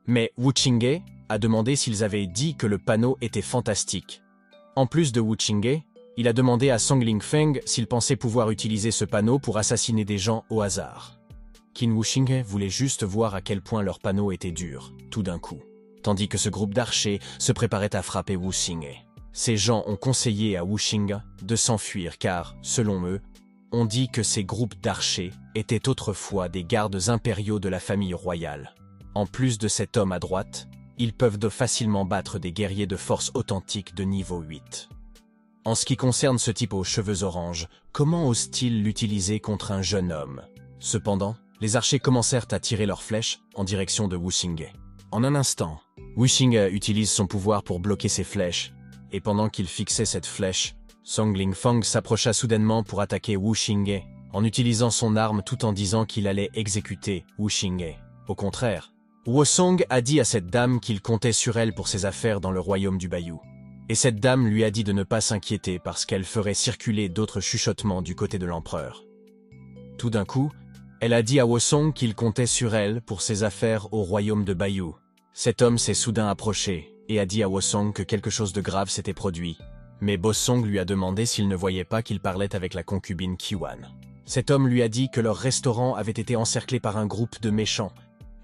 Mais Wuxingye a demandé s'ils avaient dit que le panneau était fantastique. En plus de Wuxingye, il a demandé à Songling Feng s'il pensait pouvoir utiliser ce panneau pour assassiner des gens au hasard. Qin Wuxingye voulait juste voir à quel point leur panneau était dur, tout d'un coup, tandis que ce groupe d'archers se préparait à frapper Wuxingye. Ces gens ont conseillé à Wuxingye de s'enfuir car, selon eux, on dit que ces groupes d'archers étaient autrefois des gardes impériaux de la famille royale. En plus de cet homme à droite, ils peuvent facilement battre des guerriers de force authentique de niveau 8. En ce qui concerne ce type aux cheveux oranges, comment ose-t-il l'utiliser contre un jeune homme? Cependant, les archers commencèrent à tirer leurs flèches en direction de Wuxingye. En un instant, Wuxingye utilise son pouvoir pour bloquer ses flèches, et pendant qu'il fixait cette flèche, Songling Feng s'approcha soudainement pour attaquer Wuxingye, en utilisant son arme tout en disant qu'il allait exécuter Wuxingye. Au contraire, Wusong a dit à cette dame qu'il comptait sur elle pour ses affaires dans le royaume du Bayou. Et cette dame lui a dit de ne pas s'inquiéter parce qu'elle ferait circuler d'autres chuchotements du côté de l'empereur. Tout d'un coup, elle a dit à Wusong qu'il comptait sur elle pour ses affaires au royaume de Bayou. Cet homme s'est soudain approché et a dit à Wusong que quelque chose de grave s'était produit. Mais Bosong lui a demandé s'il ne voyait pas qu'il parlait avec la concubine Quen. Cet homme lui a dit que leur restaurant avait été encerclé par un groupe de méchants,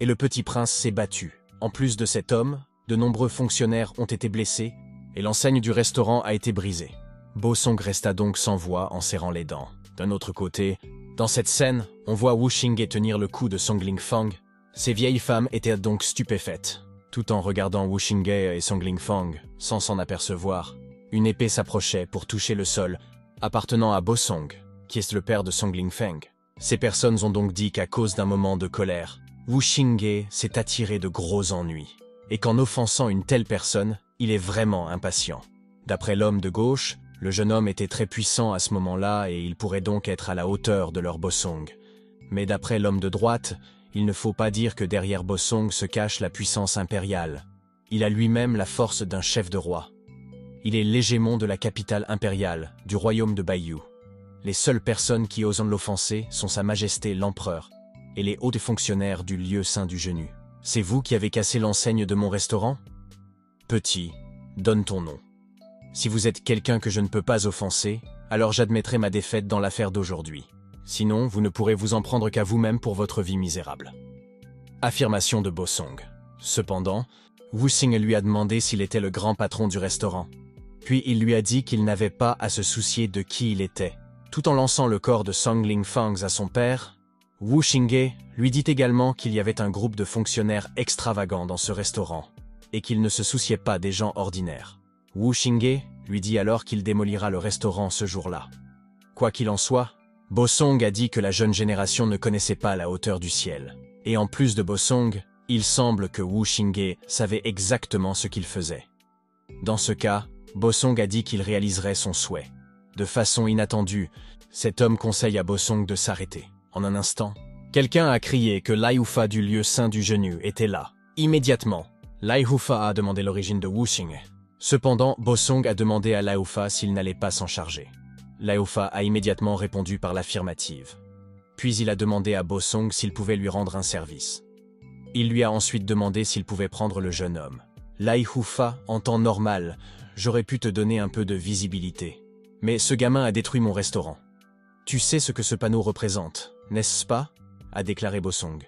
et le petit prince s'est battu. En plus de cet homme, de nombreux fonctionnaires ont été blessés, et l'enseigne du restaurant a été brisée. Bosong resta donc sans voix en serrant les dents. D'un autre côté, dans cette scène, on voit Wuxingye tenir le cou de Songling Feng. Ces vieilles femmes étaient donc stupéfaites. Tout en regardant Wuxingye et Songling Feng, sans s'en apercevoir, une épée s'approchait pour toucher le sol, appartenant à Bosong, qui est le père de Songling Feng. Ces personnes ont donc dit qu'à cause d'un moment de colère, Wuxingye s'est attiré de gros ennuis, et qu'en offensant une telle personne, il est vraiment impatient. D'après l'homme de gauche, le jeune homme était très puissant à ce moment-là et il pourrait donc être à la hauteur de leur Bosong. Mais d'après l'homme de droite, il ne faut pas dire que derrière Bosong se cache la puissance impériale. Il a lui-même la force d'un chef de roi. Il est l'hégémon de la capitale impériale, du royaume de Bayou. Les seules personnes qui osent l'offenser sont Sa Majesté l'Empereur et les hauts fonctionnaires du lieu saint du Genu. C'est vous qui avez cassé l'enseigne de mon restaurant? Petit, donne ton nom. Si vous êtes quelqu'un que je ne peux pas offenser, alors j'admettrai ma défaite dans l'affaire d'aujourd'hui. Sinon, vous ne pourrez vous en prendre qu'à vous-même pour votre vie misérable. Affirmation de Bosong. Cependant, Wu-Sing lui a demandé s'il était le grand patron du restaurant. Puis il lui a dit qu'il n'avait pas à se soucier de qui il était. Tout en lançant le corps de Song Ling-Fangs à son père, Wu Xingye lui dit également qu'il y avait un groupe de fonctionnaires extravagants dans ce restaurant et qu'il ne se souciait pas des gens ordinaires. Wu Xingye lui dit alors qu'il démolira le restaurant ce jour-là. Quoi qu'il en soit, Bosong a dit que la jeune génération ne connaissait pas la hauteur du ciel. Et en plus de Bosong, il semble que Wu Xingye savait exactement ce qu'il faisait. Dans ce cas, Bosong a dit qu'il réaliserait son souhait. De façon inattendue, cet homme conseille à Bosong de s'arrêter. En un instant, quelqu'un a crié que Lai Hufa du lieu saint du Genu était là. Immédiatement, Lai Hufa a demandé l'origine de Wu Xingye. Cependant, Bosong a demandé à Lai Hufa s'il n'allait pas s'en charger. Lai Hufa a immédiatement répondu par l'affirmative. Puis il a demandé à Bosong s'il pouvait lui rendre un service. Il lui a ensuite demandé s'il pouvait prendre le jeune homme. Lai Hufa, en temps normal, j'aurais pu te donner un peu de visibilité. Mais ce gamin a détruit mon restaurant. Tu sais ce que ce panneau représente, n'est-ce pas? A déclaré Bosong.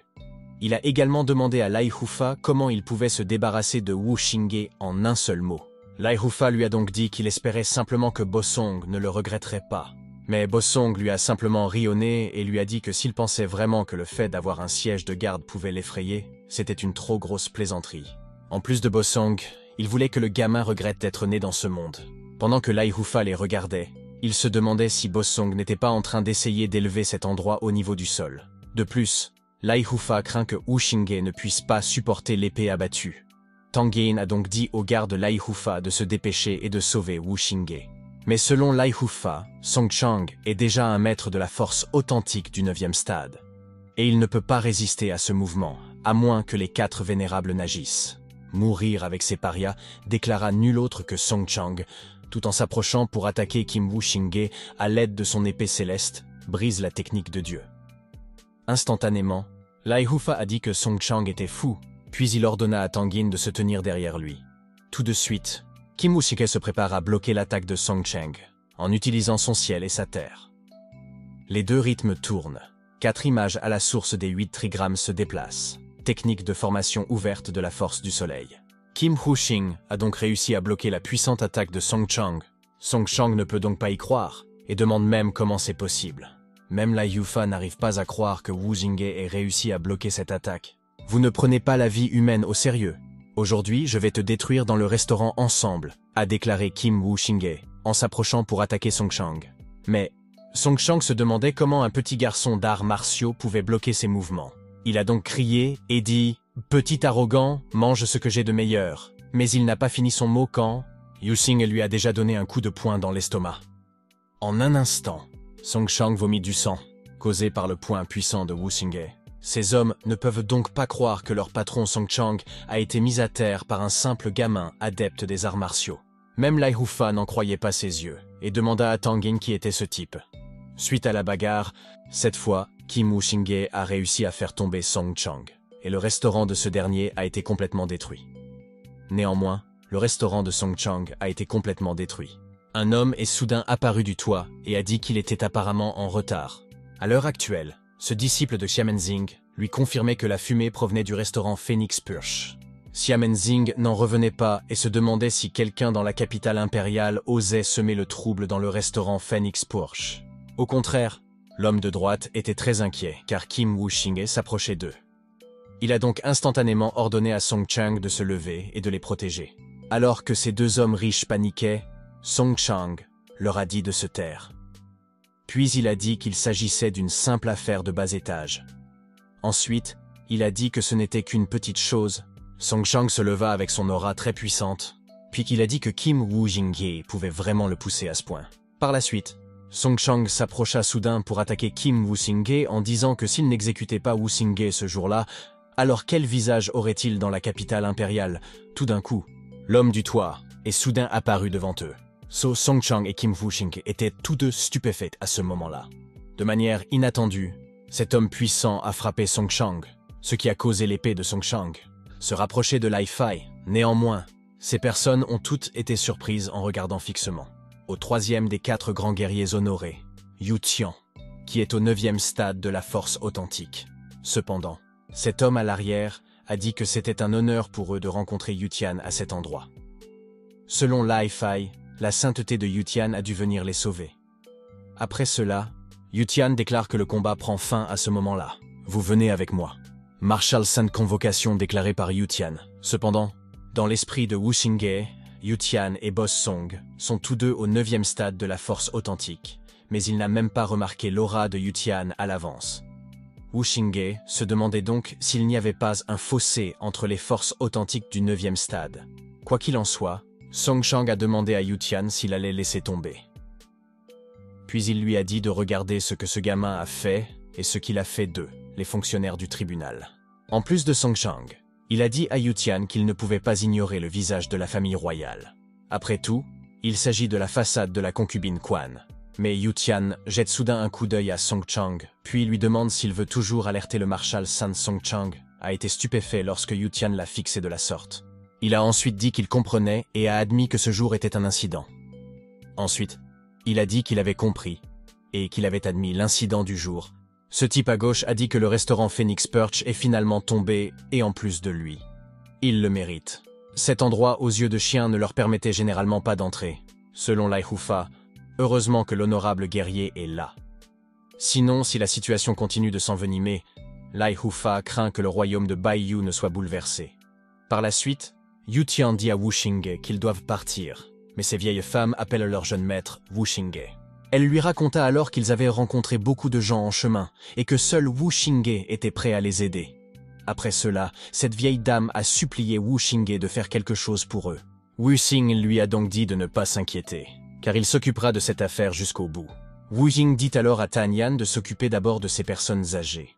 Il a également demandé à Lai Hufa comment il pouvait se débarrasser de Wu Xingye en un seul mot. Lai Hufa lui a donc dit qu'il espérait simplement que Bosong ne le regretterait pas. Mais Bosong lui a simplement ri au nez et lui a dit que s'il pensait vraiment que le fait d'avoir un siège de garde pouvait l'effrayer, c'était une trop grosse plaisanterie. En plus de Bosong, il voulait que le gamin regrette d'être né dans ce monde. Pendant que Lai Hufa les regardait, il se demandait si Bosong n'était pas en train d'essayer d'élever cet endroit au niveau du sol. De plus, Lai Hufa craint que Wu Xingye ne puisse pas supporter l'épée abattue. Tang Yin a donc dit aux gardes Lai Hufa de se dépêcher et de sauver Wu Xingye. Mais selon Lai Hufa, Song Chang est déjà un maître de la force authentique du 9e stade. Et il ne peut pas résister à ce mouvement, à moins que les 4 vénérables n'agissent. Mourir avec ses parias, déclara nul autre que Song Chang, tout en s'approchant pour attaquer Kim Wu Xingye à l'aide de son épée céleste, brise la technique de Dieu. Instantanément, Lai Hufa a dit que Song Chang était fou, puis il ordonna à Tang Yin de se tenir derrière lui. Tout de suite, Kim Wu Xingye se prépare à bloquer l'attaque de Song Chang, en utilisant son ciel et sa terre. Les deux rythmes tournent. 4 images à la source des 8 trigrammes se déplacent. Technique de formation ouverte de la force du soleil. Kim Hu-Xing a donc réussi à bloquer la puissante attaque de Song Chang. Song Chang ne peut donc pas y croire, et demande même comment c'est possible. Même Lai Hufa n'arrive pas à croire que Wu Xingye ait réussi à bloquer cette attaque. Vous ne prenez pas la vie humaine au sérieux. Aujourd'hui, je vais te détruire dans le restaurant ensemble, a déclaré Kim Wu Xingye, en s'approchant pour attaquer Song Chang. Mais, Song Chang se demandait comment un petit garçon d'arts martiaux pouvait bloquer ses mouvements. Il a donc crié et dit « Petit arrogant, mange ce que j'ai de meilleur ». Mais il n'a pas fini son mot quand Yu Xing lui a déjà donné un coup de poing dans l'estomac. En un instant, Song Chang vomit du sang, causé par le poing puissant de Wu Xingye. Ces hommes ne peuvent donc pas croire que leur patron Song Chang a été mis à terre par un simple gamin adepte des arts martiaux. Même Lai Hufa n'en croyait pas ses yeux et demanda à Tang Yin qui était ce type. Suite à la bagarre, cette fois, Kim Wu Xingye a réussi à faire tomber Song Chang, et le restaurant de ce dernier a été complètement détruit. Néanmoins, le restaurant de Song Chang a été complètement détruit. Un homme est soudain apparu du toit et a dit qu'il était apparemment en retard. À l'heure actuelle, ce disciple de Xiamenzing lui confirmait que la fumée provenait du restaurant Phoenix Purge. Xiamenzing n'en revenait pas et se demandait si quelqu'un dans la capitale impériale osait semer le trouble dans le restaurant Phoenix Purge. Au contraire, l'homme de droite était très inquiet car Kim Wu Xingye s'approchait d'eux. Il a donc instantanément ordonné à Song Chang de se lever et de les protéger. Alors que ces deux hommes riches paniquaient, Song Chang leur a dit de se taire. Puis il a dit qu'il s'agissait d'une simple affaire de bas étage. Ensuite, il a dit que ce n'était qu'une petite chose. Song Chang se leva avec son aura très puissante, puis qu'il a dit que Kim Wu Xingye pouvait vraiment le pousser à ce point. Par la suite, Song Chang s'approcha soudain pour attaquer Kim Wu Xingye en disant que s'il n'exécutait pas Wu Xingye ce jour-là, alors quel visage aurait-il dans la capitale impériale? Tout d'un coup, l'homme du toit, et soudain apparut devant eux. So Song-chang et Kim Woo-shing étaient tous deux stupéfaits à ce moment-là. De manière inattendue, cet homme puissant a frappé Song-chang, ce qui a causé l'épée de Song-chang se rapprocher de Lai Fai. Néanmoins, ces personnes ont toutes été surprises en regardant fixement au troisième des 4 grands guerriers honorés, Yu Tian, qui est au 9e stade de la force authentique. Cependant, cet homme à l'arrière a dit que c'était un honneur pour eux de rencontrer Yu Tian à cet endroit. Selon Lai Fai, la sainteté de Yu Tian a dû venir les sauver. Après cela, Yu Tian déclare que le combat prend fin à ce moment-là. Vous venez avec moi. Marshal Sainte Convocation déclarée par Yu Tian. Cependant, dans l'esprit de Wu Xingye, Yu Tian et Boss Song sont tous deux au 9e stade de la force authentique, mais il n'a même pas remarqué l'aura de Yu Tian à l'avance. Wu Xingye se demandait donc s'il n'y avait pas un fossé entre les forces authentiques du 9e stade. Quoi qu'il en soit, Song-chang a demandé à Yu Tian s'il allait laisser tomber. Puis il lui a dit de regarder ce que ce gamin a fait et ce qu'il a fait d'eux, les fonctionnaires du tribunal. En plus de Song-chang, il a dit à Yu Tian qu'il ne pouvait pas ignorer le visage de la famille royale. Après tout, il s'agit de la façade de la concubine Quan. Mais Yu Tian jette soudain un coup d'œil à Song-chang, puis lui demande s'il veut toujours alerter le marshal San. Song-chang a été stupéfait lorsque Yu Tian l'a fixé de la sorte. Il a ensuite dit qu'il comprenait et a admis que ce jour était un incident. Ensuite, il a dit qu'il avait compris et qu'il avait admis l'incident du jour. Ce type à gauche a dit que le restaurant Phoenix Perch est finalement tombé, et en plus de lui. Il le mérite. Cet endroit aux yeux de chien ne leur permettait généralement pas d'entrer. Selon Lai Hufa, heureusement que l'honorable guerrier est là. Sinon, si la situation continue de s'envenimer, Lai Hufa craint que le royaume de Baiyu ne soit bouleversé. Par la suite, Yu Tian dit à Wu Xingye qu'ils doivent partir, mais ces vieilles femmes appellent leur jeune maître Wu Xingye. Elle lui raconta alors qu'ils avaient rencontré beaucoup de gens en chemin et que seul Wu Xingye était prêt à les aider. Après cela, cette vieille dame a supplié Wu Xingye de faire quelque chose pour eux. Wu Xing lui a donc dit de ne pas s'inquiéter, car il s'occupera de cette affaire jusqu'au bout. Wu Xing dit alors à Tanyan de s'occuper d'abord de ces personnes âgées.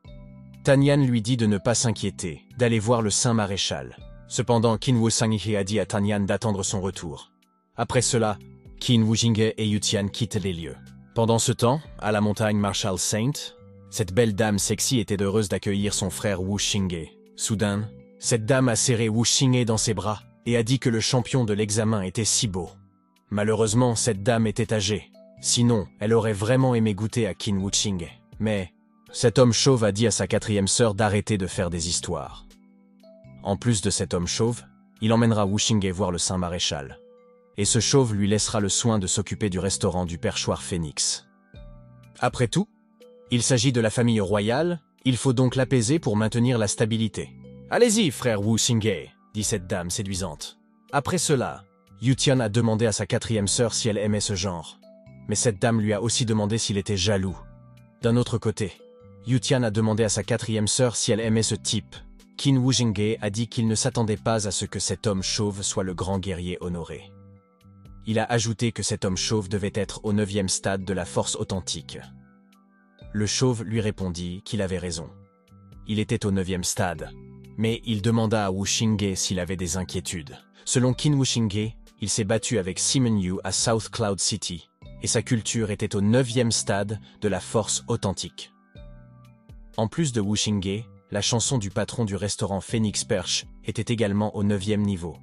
Tanyan lui dit de ne pas s'inquiéter, d'aller voir le Saint Maréchal. Cependant, Qin Wu Sangye a dit à Tanyan d'attendre son retour. Après cela, Qin Wu Xingye et Yu Tian quittent les lieux. Pendant ce temps, à la montagne Marshal Saint, cette belle dame sexy était heureuse d'accueillir son frère Wu Xingye. Soudain, cette dame a serré Wu Xingye dans ses bras et a dit que le champion de l'examen était si beau. Malheureusement, cette dame était âgée. Sinon, elle aurait vraiment aimé goûter à Qin Wu Xingye. Mais cet homme chauve a dit à sa 4e sœur d'arrêter de faire des histoires. En plus de cet homme chauve, il emmènera Wu Xingye voir le Saint Maréchal. Et ce chauve lui laissera le soin de s'occuper du restaurant du perchoir Phoenix. Après tout, il s'agit de la famille royale, il faut donc l'apaiser pour maintenir la stabilité. « Allez-y, frère Wu Xingye » dit cette dame séduisante. Après cela, Yu Tian a demandé à sa 4e sœur si elle aimait ce genre. Mais cette dame lui a aussi demandé s'il était jaloux. D'un autre côté, Yu Tian a demandé à sa 4e sœur si elle aimait ce type. Qin Wu Xingye a dit qu'il ne s'attendait pas à ce que cet homme chauve soit le grand guerrier honoré. Il a ajouté que cet homme chauve devait être au 9e stade de la force authentique. Le chauve lui répondit qu'il avait raison. Il était au 9e stade, mais il demanda à Wu Xingye s'il avait des inquiétudes. Selon Qin Wu Xingye, il s'est battu avec Simon Yu à South Cloud City, et sa culture était au 9e stade de la force authentique. En plus de Wu Xingye, la chanson du patron du restaurant Phoenix Perch était également au 9e niveau.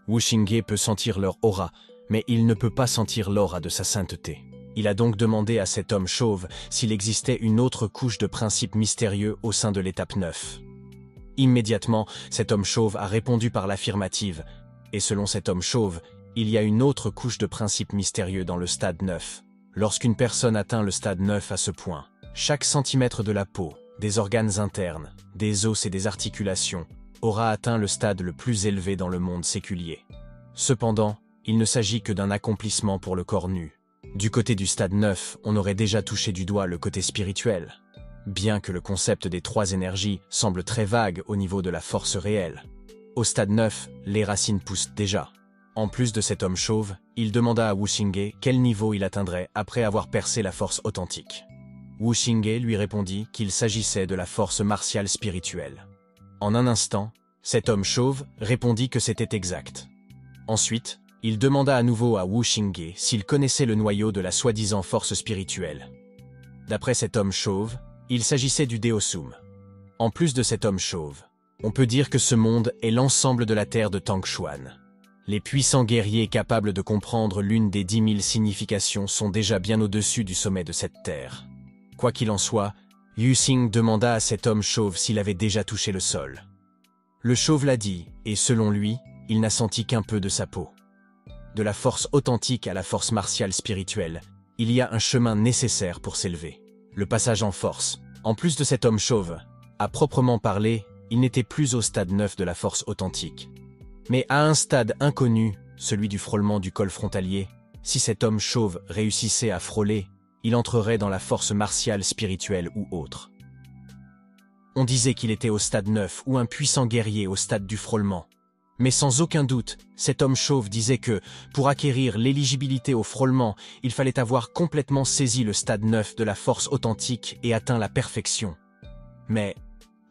Wu Xingye peut sentir leur aura, mais il ne peut pas sentir l'aura de sa sainteté. Il a donc demandé à cet homme chauve s'il existait une autre couche de principes mystérieux au sein de l'étape 9. Immédiatement, cet homme chauve a répondu par l'affirmative, et selon cet homme chauve, il y a une autre couche de principes mystérieux dans le stade 9. Lorsqu'une personne atteint le stade 9 à ce point, chaque centimètre de la peau, des organes internes, des os et des articulations, aura atteint le stade le plus élevé dans le monde séculier. Cependant, il ne s'agit que d'un accomplissement pour le corps nu. Du côté du stade 9, on aurait déjà touché du doigt le côté spirituel, bien que le concept des 3 énergies semble très vague au niveau de la force réelle. Au stade 9, les racines poussent déjà. En plus de cet homme chauve, il demanda à Wu Xingye quel niveau il atteindrait après avoir percé la force authentique. Wu Xingye lui répondit qu'il s'agissait de la force martiale spirituelle. En un instant, cet homme chauve répondit que c'était exact. Ensuite, il demanda à nouveau à Wu Xingye s'il connaissait le noyau de la soi-disant force spirituelle. D'après cet homme chauve, il s'agissait du Deosum. En plus de cet homme chauve, on peut dire que ce monde est l'ensemble de la terre de Tangshuan. Les puissants guerriers capables de comprendre l'une des 10 000 significations sont déjà bien au-dessus du sommet de cette terre. Quoi qu'il en soit, Yu Xing demanda à cet homme chauve s'il avait déjà touché le sol. Le chauve l'a dit, et selon lui, il n'a senti qu'un peu de sa peau. De la force authentique à la force martiale spirituelle, il y a un chemin nécessaire pour s'élever. Le passage en force. En plus de cet homme chauve, à proprement parler, il n'était plus au stade 9 de la force authentique. Mais à un stade inconnu, celui du frôlement du col frontalier, si cet homme chauve réussissait à frôler, il entrerait dans la force martiale spirituelle ou autre. On disait qu'il était au stade 9 ou un puissant guerrier au stade du frôlement. Mais sans aucun doute, cet homme chauve disait que, pour acquérir l'éligibilité au frôlement, il fallait avoir complètement saisi le stade 9 de la force authentique et atteint la perfection. Mais,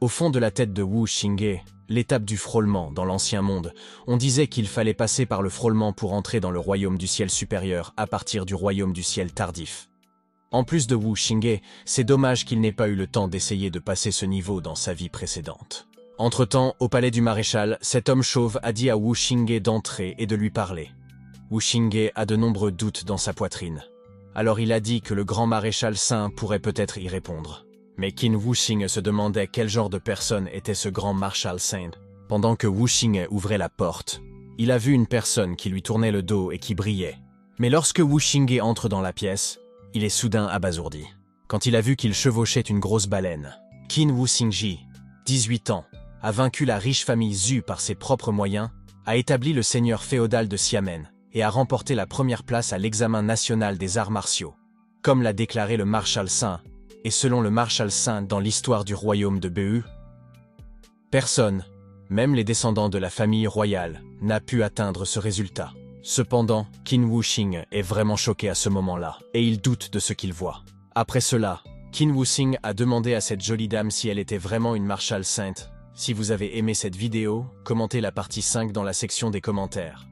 au fond de la tête de Wu Xingye, l'étape du frôlement dans l'ancien monde, on disait qu'il fallait passer par le frôlement pour entrer dans le royaume du ciel supérieur à partir du royaume du ciel tardif. En plus de Wu Xingye, c'est dommage qu'il n'ait pas eu le temps d'essayer de passer ce niveau dans sa vie précédente. Entre-temps, au palais du maréchal, cet homme chauve a dit à Wu Xingye d'entrer et de lui parler. Wu Xingye a de nombreux doutes dans sa poitrine. Alors il a dit que le grand maréchal Saint pourrait peut-être y répondre. Mais Qin Wuxing se demandait quel genre de personne était ce grand Marshal Saint. Pendant que Wuxing ouvrait la porte, il a vu une personne qui lui tournait le dos et qui brillait. Mais lorsque Wuxing entre dans la pièce, il est soudain abasourdi. Quand il a vu qu'il chevauchait une grosse baleine, Qin Wuxingji, 18 ans, a vaincu la riche famille Zhu par ses propres moyens, a établi le seigneur féodal de Xiamen et a remporté la première place à l'examen national des arts martiaux. Comme l'a déclaré le Marshal Saint, et selon le Marshal Saint dans l'histoire du royaume de Bu, personne, même les descendants de la famille royale, n'a pu atteindre ce résultat. Cependant, Qin Wuxing est vraiment choqué à ce moment-là, et il doute de ce qu'il voit. Après cela, Qin Wuxing a demandé à cette jolie dame si elle était vraiment une Marshal Sainte. Si vous avez aimé cette vidéo, commentez la partie 5 dans la section des commentaires.